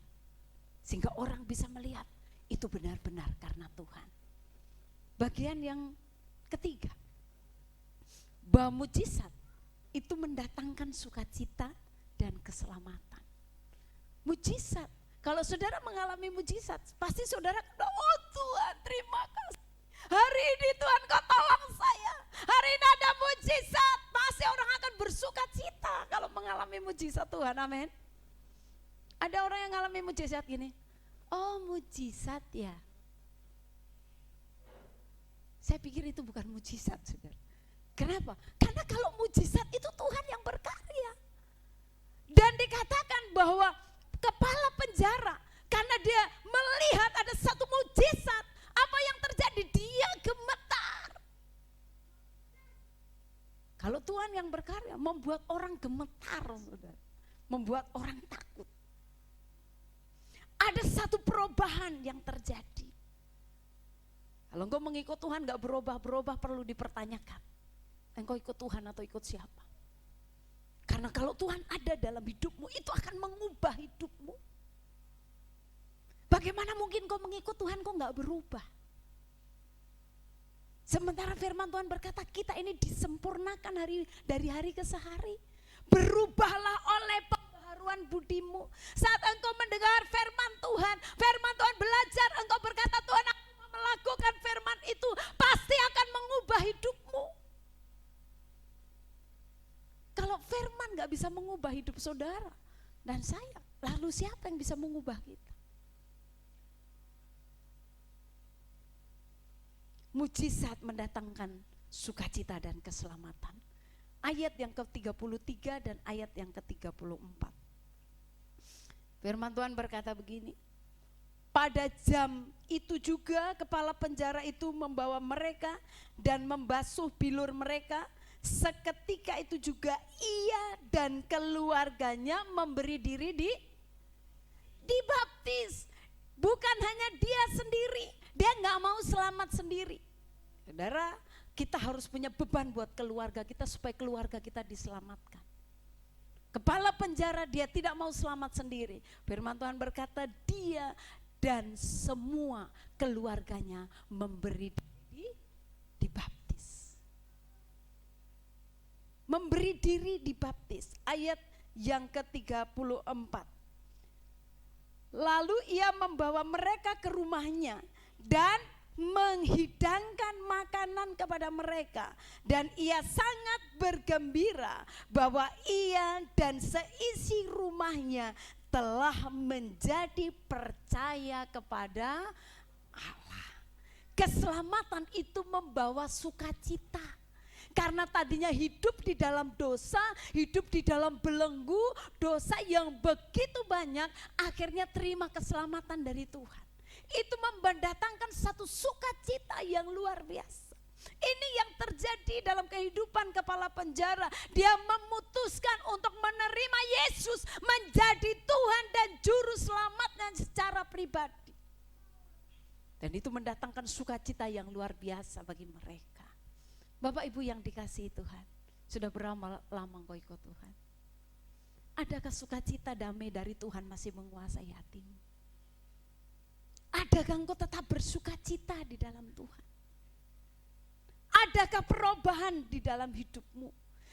sehingga orang bisa melihat itu benar-benar karena Tuhan. Bagian yang ketiga, bahwa mujizat itu mendatangkan sukacita dan keselamatan. Mujizat, kalau saudara mengalami mujizat, pasti saudara kata, oh Tuhan terima kasih. Hari ini Tuhan kau tolong saya. Hari ini ada mujizat. Pasti orang akan bersukacita kalau mengalami mujizat Tuhan, amin. Ada orang yang mengalami mujizat gini, oh mujizat ya. Saya pikir itu bukan mujizat, saudara. Kenapa? Karena kalau mujizat itu Tuhan yang berkarya. Dan dikatakan bahwa kepala penjara, karena dia melihat ada satu mujizat, apa yang terjadi? Dia gemetar. Kalau Tuhan yang berkarya, membuat orang gemetar, saudara. Membuat orang takut. Ada satu perubahan yang terjadi. Kalau engkau mengikut Tuhan gak berubah-berubah, perlu dipertanyakan. Engkau ikut Tuhan atau ikut siapa? Karena kalau Tuhan ada dalam hidupmu, itu akan mengubah hidupmu. Bagaimana mungkin kau mengikut Tuhan, kau gak berubah? Sementara firman Tuhan berkata, kita ini disempurnakan dari hari ke hari. Berubahlah oleh pembaharuan budimu. Saat engkau mendengar firman Tuhan belajar, engkau berkata, Tuhan aku mau melakukan firman itu, pasti akan mengubah hidupmu. Kalau firman gak bisa mengubah hidup saudara dan saya, lalu siapa yang bisa mengubah kita? Mujizat mendatangkan sukacita dan keselamatan. Ayat yang ke-33 dan ayat yang ke-34. Firman Tuhan berkata begini, pada jam itu juga kepala penjara itu membawa mereka dan membasuh bilur mereka. Seketika itu juga ia dan keluarganya memberi diri dibaptis. Bukan hanya dia sendiri, dia gak mau selamat sendiri. Saudara, kita harus punya beban buat keluarga kita supaya keluarga kita diselamatkan. Kepala penjara dia tidak mau selamat sendiri. Firman Tuhan berkata dia dan semua keluarganya memberi diri dibaptis. Memberi diri dibaptis. Ayat yang ke-34. Lalu ia membawa mereka ke rumahnya dan menghidangkan makanan kepada mereka, dan ia sangat bergembira bahwa ia dan seisi rumahnya telah menjadi percaya kepada Allah. Keselamatan itu membawa sukacita. Karena tadinya hidup di dalam dosa, hidup di dalam belenggu dosa yang begitu banyak, akhirnya terima keselamatan dari Tuhan. Itu mendatangkan satu sukacita yang luar biasa. Ini yang terjadi dalam kehidupan kepala penjara. Dia memutuskan untuk menerima Yesus menjadi Tuhan dan Juru Selamatnya secara pribadi. Dan itu mendatangkan sukacita yang luar biasa bagi mereka. Bapak Ibu yang dikasihi Tuhan, sudah berapa lama engkau ikut Tuhan? Adakah sukacita damai dari Tuhan masih menguasai hatimu? Adakah engkau tetap bersukacita di dalam Tuhan? Adakah perubahan di dalam hidupmu?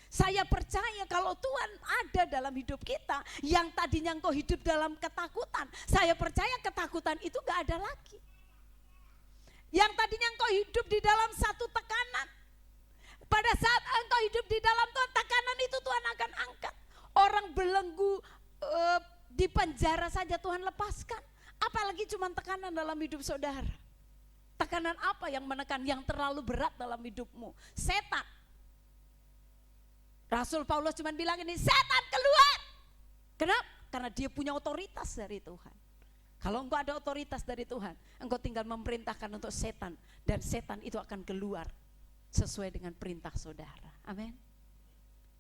Saya percaya kalau Tuhan ada dalam hidup kita, yang tadinya engkau hidup dalam ketakutan, saya percaya ketakutan itu gak ada lagi. Yang tadinya engkau hidup di dalam satu tekanan, pada saat engkau hidup di dalam Tuhan, tekanan itu Tuhan akan angkat. Orang belenggu di penjara saja Tuhan lepaskan. Apalagi cuma tekanan dalam hidup saudara. Tekanan apa yang menekan, yang terlalu berat dalam hidupmu? Setan. Rasul Paulus cuma bilang ini, setan keluar. Kenapa? Karena dia punya otoritas dari Tuhan. Kalau engkau ada otoritas dari Tuhan, engkau tinggal memerintahkan untuk setan, dan setan itu akan keluar sesuai dengan perintah saudara. Amin.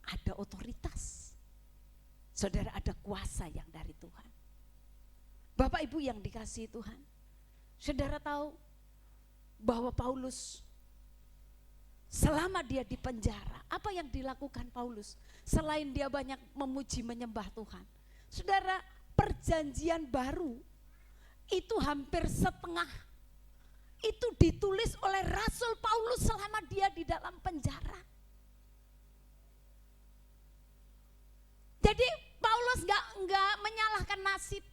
Ada otoritas. Saudara, ada kuasa yang dari Tuhan. Bapak Ibu yang dikasihi Tuhan, saudara tahu bahwa Paulus selama dia di penjara, apa yang dilakukan Paulus? Selain dia banyak memuji menyembah Tuhan. Saudara, perjanjian baru itu hampir setengah itu ditulis oleh Rasul Paulus selama dia di dalam penjara. Jadi Paulus nggak menyalahkan nasib.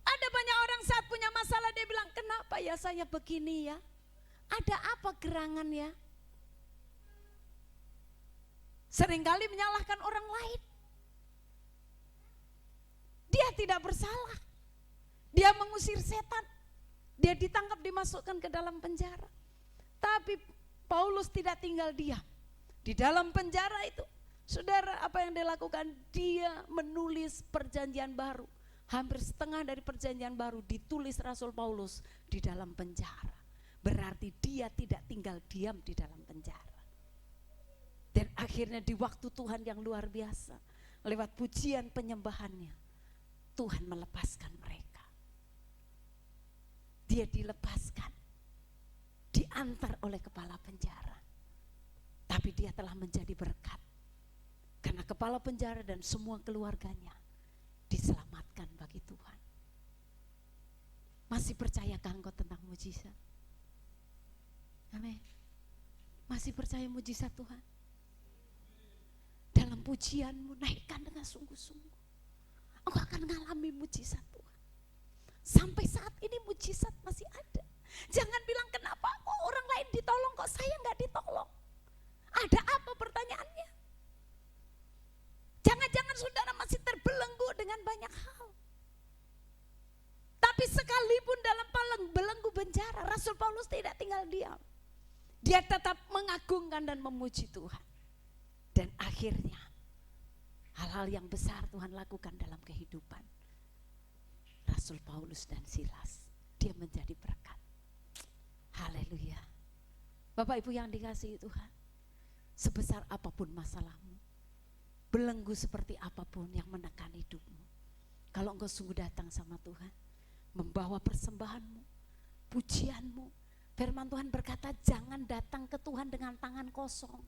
Ada banyak orang saat punya masalah dia bilang, kenapa ya saya begini ya? Ada apa gerangan ya? Seringkali menyalahkan orang lain. Dia tidak bersalah. Dia mengusir setan. Dia ditangkap, dimasukkan ke dalam penjara. Tapi Paulus tidak tinggal diam. Di dalam penjara itu, saudara, apa yang dia lakukan? Dia menulis perjanjian baru. Hampir setengah dari perjanjian baru ditulis Rasul Paulus di dalam penjara. Berarti dia tidak tinggal diam di dalam penjara. Dan akhirnya di waktu Tuhan yang luar biasa, lewat pujian penyembahannya, Tuhan melepaskan mereka. Dia dilepaskan, diantar oleh kepala penjara. Tapi dia telah menjadi berkat. Karena kepala penjara dan semua keluarganya diselamatkan bagi Tuhan. Masih percayakah engkau tentang mujizat? Amin. Masih percaya mujizat Tuhan? Dalam pujianmu naikkan dengan sungguh-sungguh. Engkau akan mengalami mujizat Tuhan. Sampai saat ini mujizat masih ada. Jangan bilang kenapa kok orang lain ditolong kok saya nggak ditolong. Ada apa pertanyaannya? Jangan-jangan saudara masih terbelenggu dengan banyak hal. Tapi sekalipun dalam belenggu penjara, Rasul Paulus tidak tinggal diam. Dia tetap mengagungkan dan memuji Tuhan. Dan akhirnya hal-hal yang besar Tuhan lakukan dalam kehidupan Rasul Paulus dan Silas. Dia menjadi berkat. Haleluya. Bapak Ibu yang dikasihi Tuhan, sebesar apapun masalahmu, belenggu seperti apapun yang menekan hidupmu, kalau engkau sungguh datang sama Tuhan, membawa persembahanmu, pujianmu, firman Tuhan berkata jangan datang ke Tuhan dengan tangan kosong.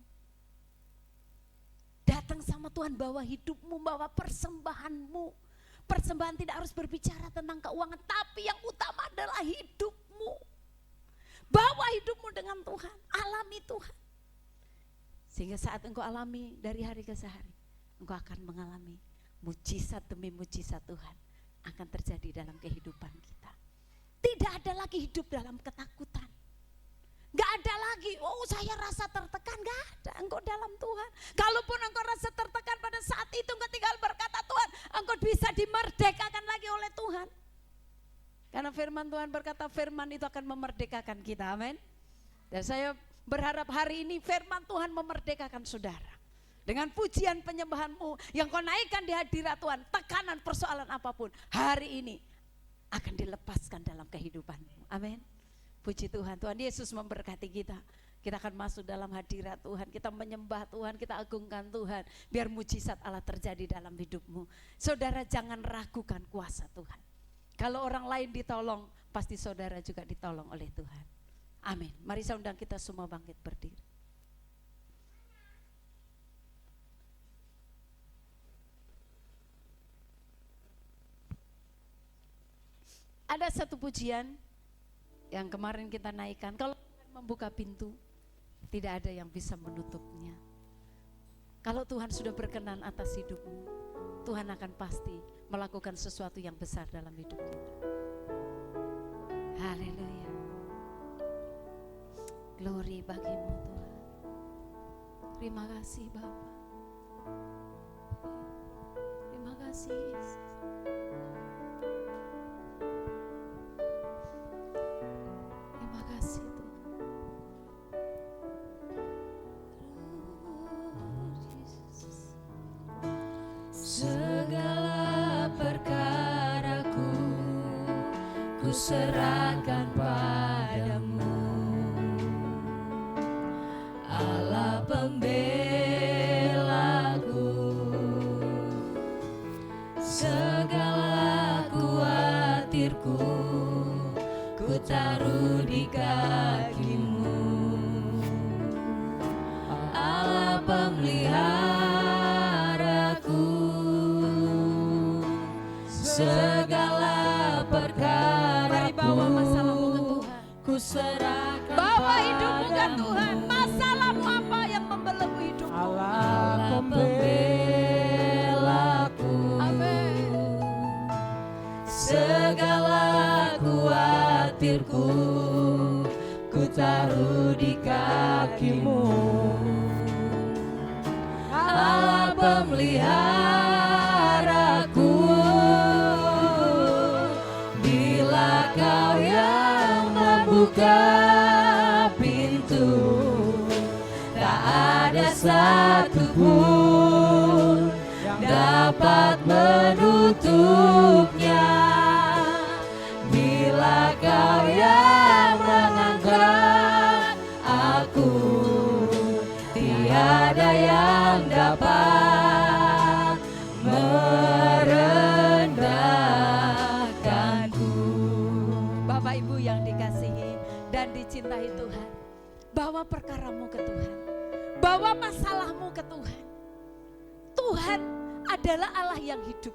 Datang sama Tuhan, bawa hidupmu, bawa persembahanmu. Persembahan tidak harus berbicara tentang keuangan, tapi yang utama adalah hidupmu. Bawa hidupmu dengan Tuhan, alami Tuhan. Sehingga saat engkau alami dari hari ke hari, engkau akan mengalami mujizat demi mujizat Tuhan akan terjadi dalam kehidupan kita. Tidak ada lagi hidup dalam ketakutan. Gak ada lagi, oh saya rasa tertekan, gak ada, engkau dalam Tuhan. Kalaupun engkau rasa tertekan pada saat itu, engkau tinggal berkata Tuhan, engkau bisa dimerdekakan lagi oleh Tuhan. Karena firman Tuhan berkata firman itu akan memerdekakan kita, amin. Dan saya berharap hari ini firman Tuhan memerdekakan saudara. Dengan pujian penyembahanmu yang kau naikkan di hadirat Tuhan, tekanan persoalan apapun, hari ini akan dilepaskan dalam kehidupanmu, amin. Puji Tuhan, Tuhan Yesus memberkati kita. Kita akan masuk dalam hadirat Tuhan, kita menyembah Tuhan, kita agungkan Tuhan. Biar mujizat Allah terjadi dalam hidupmu. Saudara jangan ragukan kuasa Tuhan. Kalau orang lain ditolong, pasti saudara juga ditolong oleh Tuhan. Amin. Mari saya undang kita semua bangkit berdiri. Ada satu pujian yang kemarin kita naikkan, kalau Tuhan membuka pintu, tidak ada yang bisa menutupnya. Kalau Tuhan sudah berkenan atas hidupmu, Tuhan akan pasti melakukan sesuatu yang besar dalam hidup kita. Haleluya. Glory bagimu Tuhan. Terima kasih Bapa. Terima kasih Yesus. Segala perkaraku ku serahkan padamu, Allah pembelaku. Segala khawatirku ku taruh di kakimu. pemeliharaku, segala Mari bawa masalahmu ke perkaraku Tuhan. ku serahkan Bawa hidupmu ke padamu. Tuhan. Masalahmu apa yang membelenggu hidupmu? Allah pembelaku, Amin. segala khawatirku ku taruh di kakimu. Allah pemeliharaku, bila kau yang membuka pintu, tak ada satupun dapat menutupnya. Bila kau yang mengangkat aku, tiada yang dapat merendahkanku. Bapak Ibu yang dikasihi dan dicintai Tuhan, bawa perkaramu ke Tuhan. Bawa masalahmu ke Tuhan. Tuhan adalah Allah yang hidup.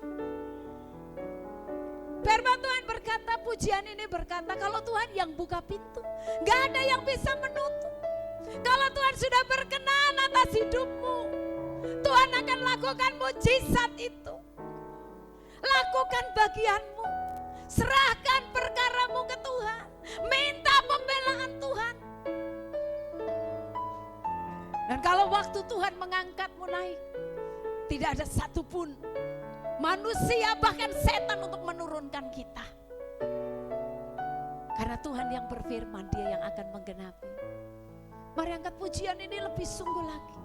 Firman Tuhan berkata, pujian ini berkata, kalau Tuhan yang buka pintu, gak ada yang bisa menutup. Kalau Tuhan sudah berkenan atas hidupmu, Tuhan akan lakukan mujizat itu. Lakukan bagianmu, serahkan perkaramu ke Tuhan, minta pembelaan Tuhan. Dan kalau waktu Tuhan mengangkatmu naik, tidak ada satupun manusia bahkan setan untuk menurunkan kita. Karena Tuhan yang berfirman, Dia yang akan menggenapi. Mari angkat pujian ini lebih sungguh lagi.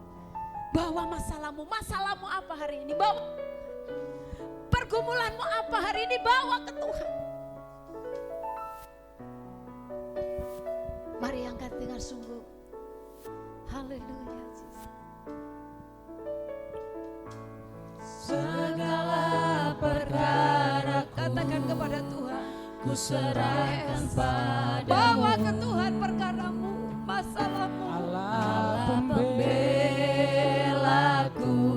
Bawa masalahmu apa hari ini? Bawa pergumulanmu apa hari ini? Bawa ke Tuhan. Mari angkat dengan sungguh. Haleluya. Segala perkaraku Katakan kepada Tuhan, ku serahkan padamu. bawa ke Tuhan perkaramu, masalahmu. Allah pembelaku,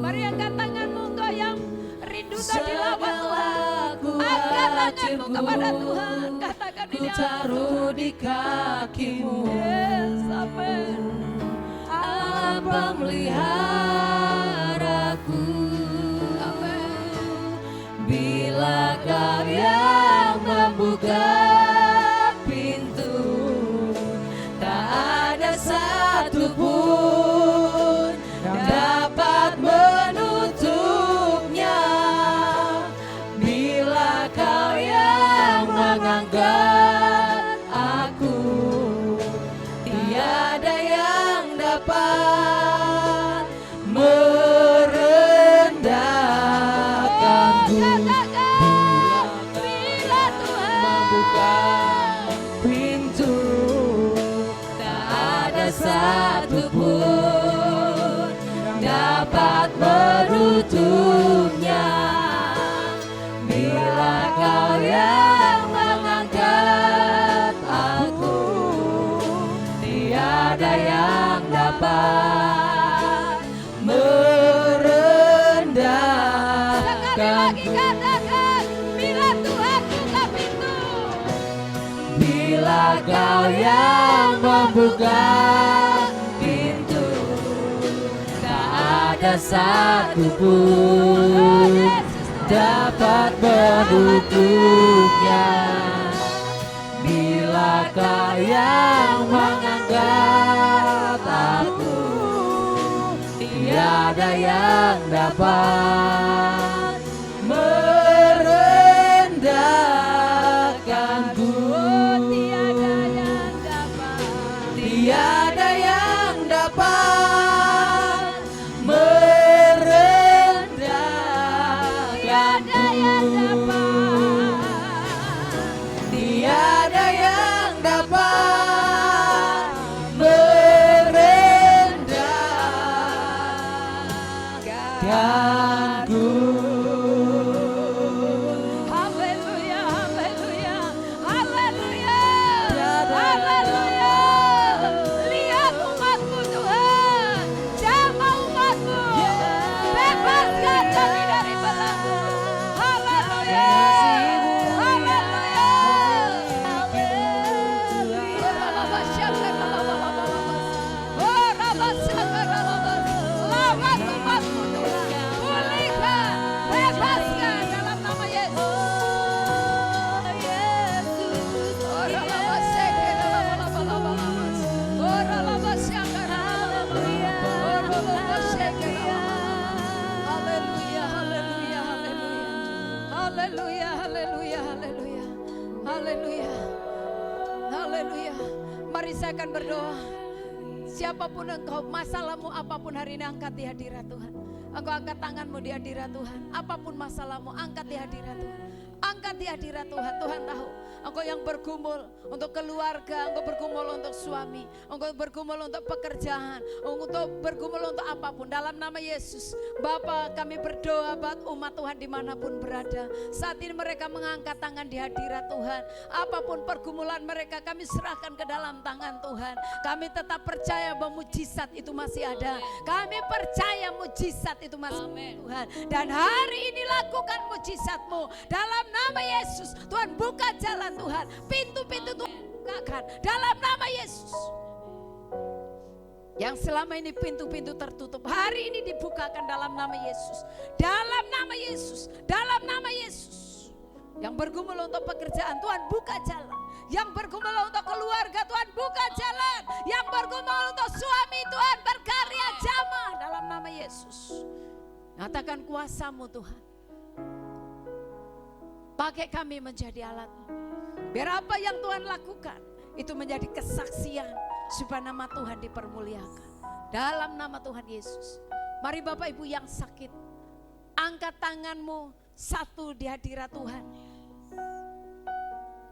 Mari angkat tanganmu, engkau yang rindu tadi lawan Tuhan. segala Angkat tanganmu khawatirku kepada Tuhan. Katakan ku ini taruh di kakimu. Yes, amin. Allah pemeliharaku, bila kau yang membuka pintu, tak ada satupun dapat menutupnya. Bila kau yang mengangkat aku, tiada yang dapat merendahkanku. Bila Tuhan Membuka pintu, tak ada satupun dapat menutupnya. Bila kau yang mengangkat aku, tiada yang dapat sekali lagi merendahkanku. katakan, bila Tuhan buka pintu, Bila kau yang membuka pintu, tak ada satupun dapat menutupnya. Bila kau yang mengangkat aku, tiada yang dapat merendahkanku. tiada yang dapat, Tiada yang dapat merendahkanku. tiada yang dapat, Tiada yang dapat merendahkanku. Mari saya akan berdoa. Siapapun engkau, masalahmu apapun hari ini, angkat di hadirat Tuhan. Engkau angkat tanganmu di hadirat Tuhan. Apapun masalahmu, angkat di hadirat Tuhan. Angkat di hadirat Tuhan. Tuhan tahu engkau yang bergumul untuk keluarga, engkau bergumul untuk suami, engkau bergumul untuk pekerjaan, untuk bergumul untuk apapun. Dalam nama Yesus, Bapa, kami berdoa buat umat Tuhan dimanapun berada. Saat ini mereka mengangkat tangan di hadirat Tuhan. Apapun pergumulan mereka, kami serahkan ke dalam tangan Tuhan. Kami tetap percaya bahwa mujizat itu masih ada. Kami percaya mujizat itu masih ada, Tuhan. Dan hari ini lakukan mujizat-Mu dalam nama Yesus. Tuhan, buka jalan Tuhan, pintu-pintu Tuhan bukakan dalam nama Yesus. Yang selama ini pintu-pintu tertutup, hari ini dibukakan dalam nama Yesus. Dalam nama Yesus, dalam nama Yesus. Yang bergumul untuk pekerjaan, Tuhan buka jalan. Yang bergumul untuk keluarga, Tuhan buka jalan. Yang bergumul untuk suami, Tuhan berkarya jamah dalam nama Yesus. Nyatakan kuasa-Mu Tuhan. Pakai kami menjadi alat-Mu. Biar apa yang Tuhan lakukan itu menjadi kesaksian supaya nama Tuhan dipermuliakan. Dalam nama Tuhan Yesus. Mari Bapak Ibu yang sakit, angkat tanganmu satu di hadirat Tuhan.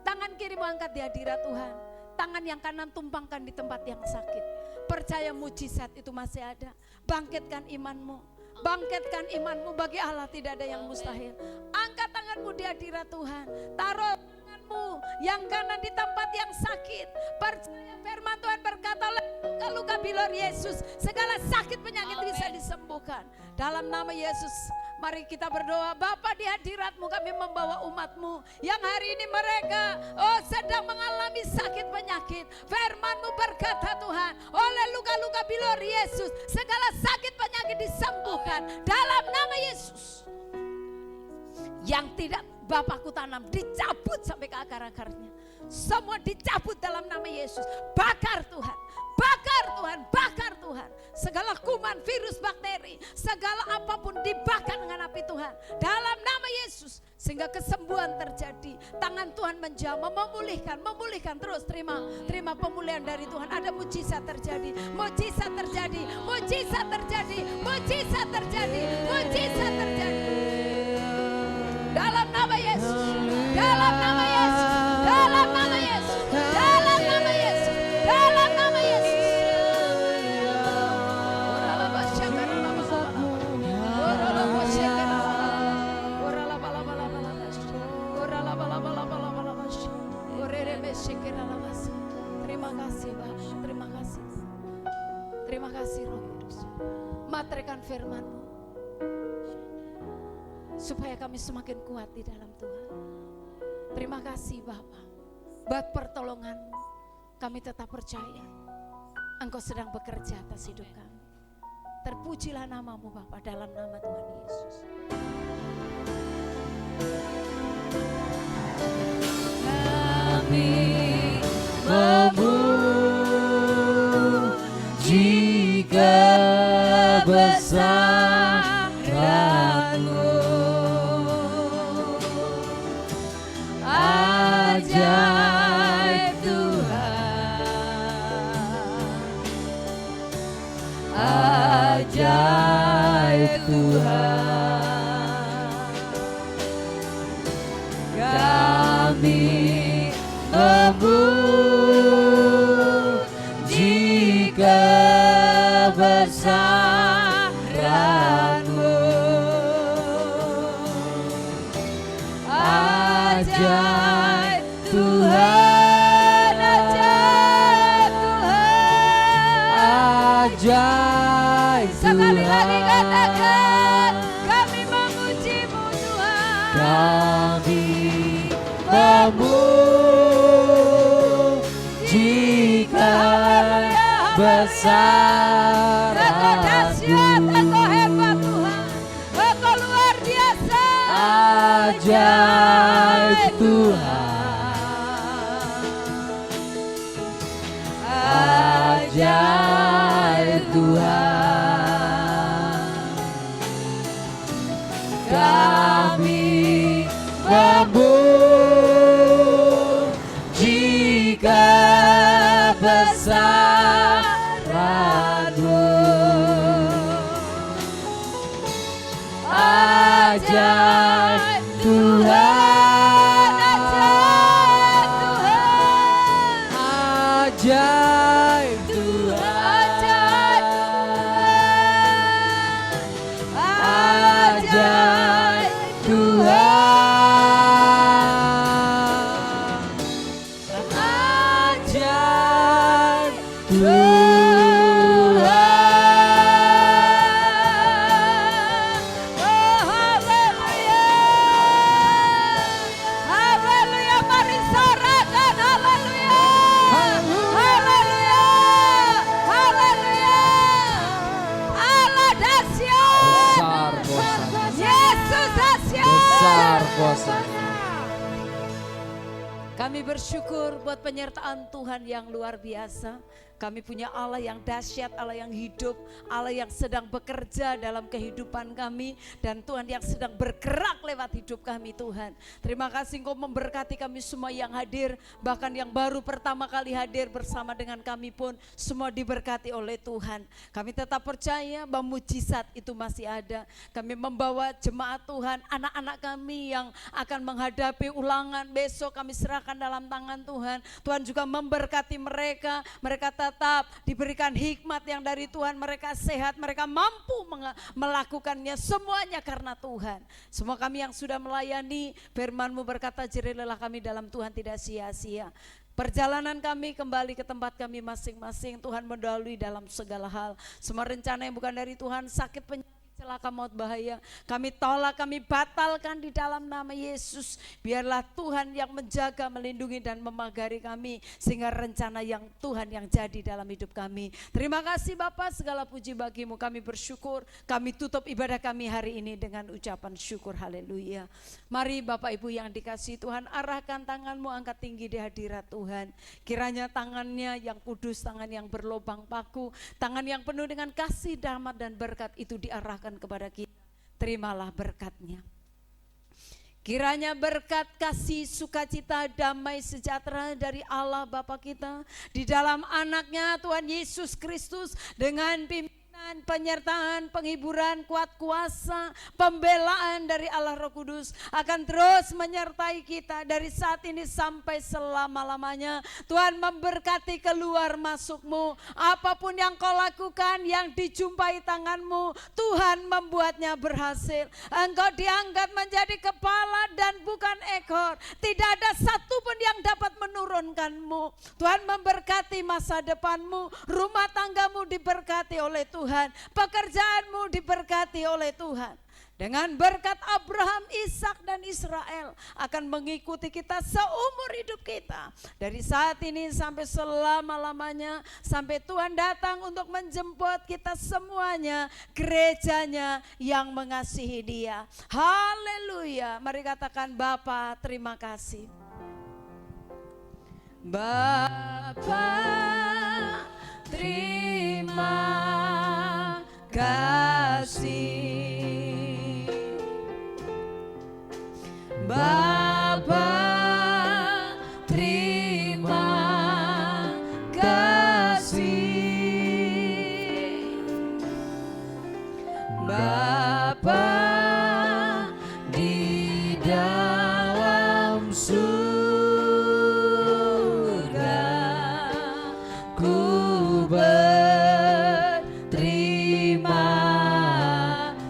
Tangan kirimu angkat di hadirat Tuhan. Tangan yang kanan tumpangkan di tempat yang sakit. Percaya mujizat itu masih ada. Bangkitkan imanmu. Bangkitkan imanmu, bagi Allah tidak ada yang mustahil. Angkat tanganmu di hadirat Tuhan. Taruh tanganmu yang kanan di tempat yang sakit. Percaya firman Tuhan berkata, luka-luka bilur Yesus, segala sakit penyakit bisa disembuhkan. Dalam nama Yesus, mari kita berdoa. Bapa, di hadirat-Mu kami membawa umat-Mu yang hari ini mereka sedang mengalami sakit penyakit. Firman-Mu berkata Tuhan, oleh luka-luka bilur Yesus segala sakit penyakit disembuhkan dalam nama Yesus. Yang tidak Bapakku tanam dicabut sampai ke akar-akarnya. Semua dicabut dalam nama Yesus. Bakar Tuhan, bakar Tuhan, bakar Tuhan. Segala kuman, virus, bakteri, segala apapun dibakar dengan api Tuhan dalam nama Yesus. Sehingga kesembuhan terjadi. Tangan Tuhan menjamah, memulihkan terus. Terima pemulihan dari Tuhan. Ada mujizat terjadi, mujizat terjadi, mujizat terjadi, mujizat terjadi, mujizat terjadi. Dalam nama Yesus, dalam nama Yesus, dalam nama Yesus, dalam nama Yesus, dalam nama Yesus. Terima kasih Bapak, terima kasih. Terima kasih Roh Kudus. Materaikan firman-Mu supaya kami semakin kuat di dalam Tuhan. Terima kasih Bapa, buat pertolongan-Mu. Kami tetap percaya Engkau sedang bekerja atas hidup kami. Terpujilah nama-Mu Bapa, dalam nama Tuhan Yesus. Kami memuji kebesaran-Mu. Ajaib Tuhan, ajaib Tuhan. Kami memuji kebesaran-Mu. Ajaib Tuhan, ajaib Tuhan, ajaib Tuhan. Sekali lagi katakan, kami memuji-Mu Tuhan. Kami memuji kebesaran-Mu. Engkau dahsyat, Engkau hebat Tuhan, Engkau luar biasa. Ajaib Tuhan, ajaib Tuhan. Kami memuji kebesaran-Mu. kuasanya. Kami bersyukur buat penyertaan Tuhan yang luar biasa. Kami punya Allah yang dahsyat, Allah yang hidup, Allah yang sedang bekerja dalam kehidupan kami, dan Tuhan yang sedang bergerak lewat hidup kami Tuhan. Terima kasih Engkau memberkati kami semua yang hadir, bahkan yang baru pertama kali hadir bersama dengan kami pun semua diberkati oleh Tuhan. Kami tetap percaya bahwa mujizat itu masih ada. Kami membawa jemaat Tuhan, anak-anak kami yang akan menghadapi ulangan besok kami serahkan dalam tangan Tuhan. Tuhan juga memberkati mereka, mereka tetap diberikan hikmat yang dari Tuhan, mereka sehat, mereka mampu melakukannya semuanya karena Tuhan. Semua kami yang sudah melayani, firman-Mu berkata, jerilah kami dalam Tuhan tidak sia-sia. Perjalanan kami kembali ke tempat kami masing-masing, Tuhan mendahului dalam segala hal. Semua rencana yang bukan dari Tuhan, sakit, penyakit, celaka, maut, bahaya, kami tolak, kami batalkan di dalam nama Yesus. Biarlah Tuhan yang menjaga, melindungi dan memagari kami, sehingga rencana yang Tuhan yang jadi dalam hidup kami. Terima kasih Bapa, segala puji bagimu, kami bersyukur. Kami tutup ibadah kami hari ini dengan ucapan syukur, haleluya. Mari Bapak Ibu yang dikasihi Tuhan, arahkan tanganmu, angkat tinggi di hadirat Tuhan. Kiranya tangannya yang kudus, tangan yang berlobang paku, tangan yang penuh dengan kasih, rahmat dan berkat itu diarahkan kepada kita. Terimalah berkatnya. Kiranya berkat, kasih, sukacita, damai, sejahtera dari Allah Bapa kita di dalam anaknya Tuhan Yesus Kristus, dengan pimpinan, penyertaan, penghiburan, kuat kuasa, pembelaan dari Allah Roh Kudus akan terus menyertai kita dari saat ini sampai selama-lamanya. Tuhan memberkati keluar masukmu, apapun yang kau lakukan, yang dijumpai tanganmu, Tuhan membuatnya berhasil. Engkau diangkat menjadi kepala dan bukan ekor, tidak ada satupun yang dapat menurunkanmu. Tuhan memberkati masa depanmu, rumah tanggamu diberkati oleh Tuhan, pekerjaanmu diberkati oleh Tuhan. Dengan berkat Abraham, Ishak dan Israel akan mengikuti kita seumur hidup kita, dari saat ini sampai selama-lamanya, sampai Tuhan datang untuk menjemput kita semuanya, gerejanya yang mengasihi Dia. Haleluya. Mari katakan, Bapa terima kasih. Bapa terima kasih, Bapa terima kasih, Bapa di dalam surga, ku berterima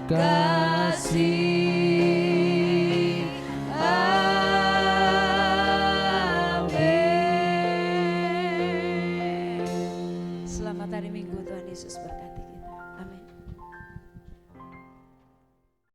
kasih. Amin. Selamat hari Minggu, Tuhan Yesus berkati kita.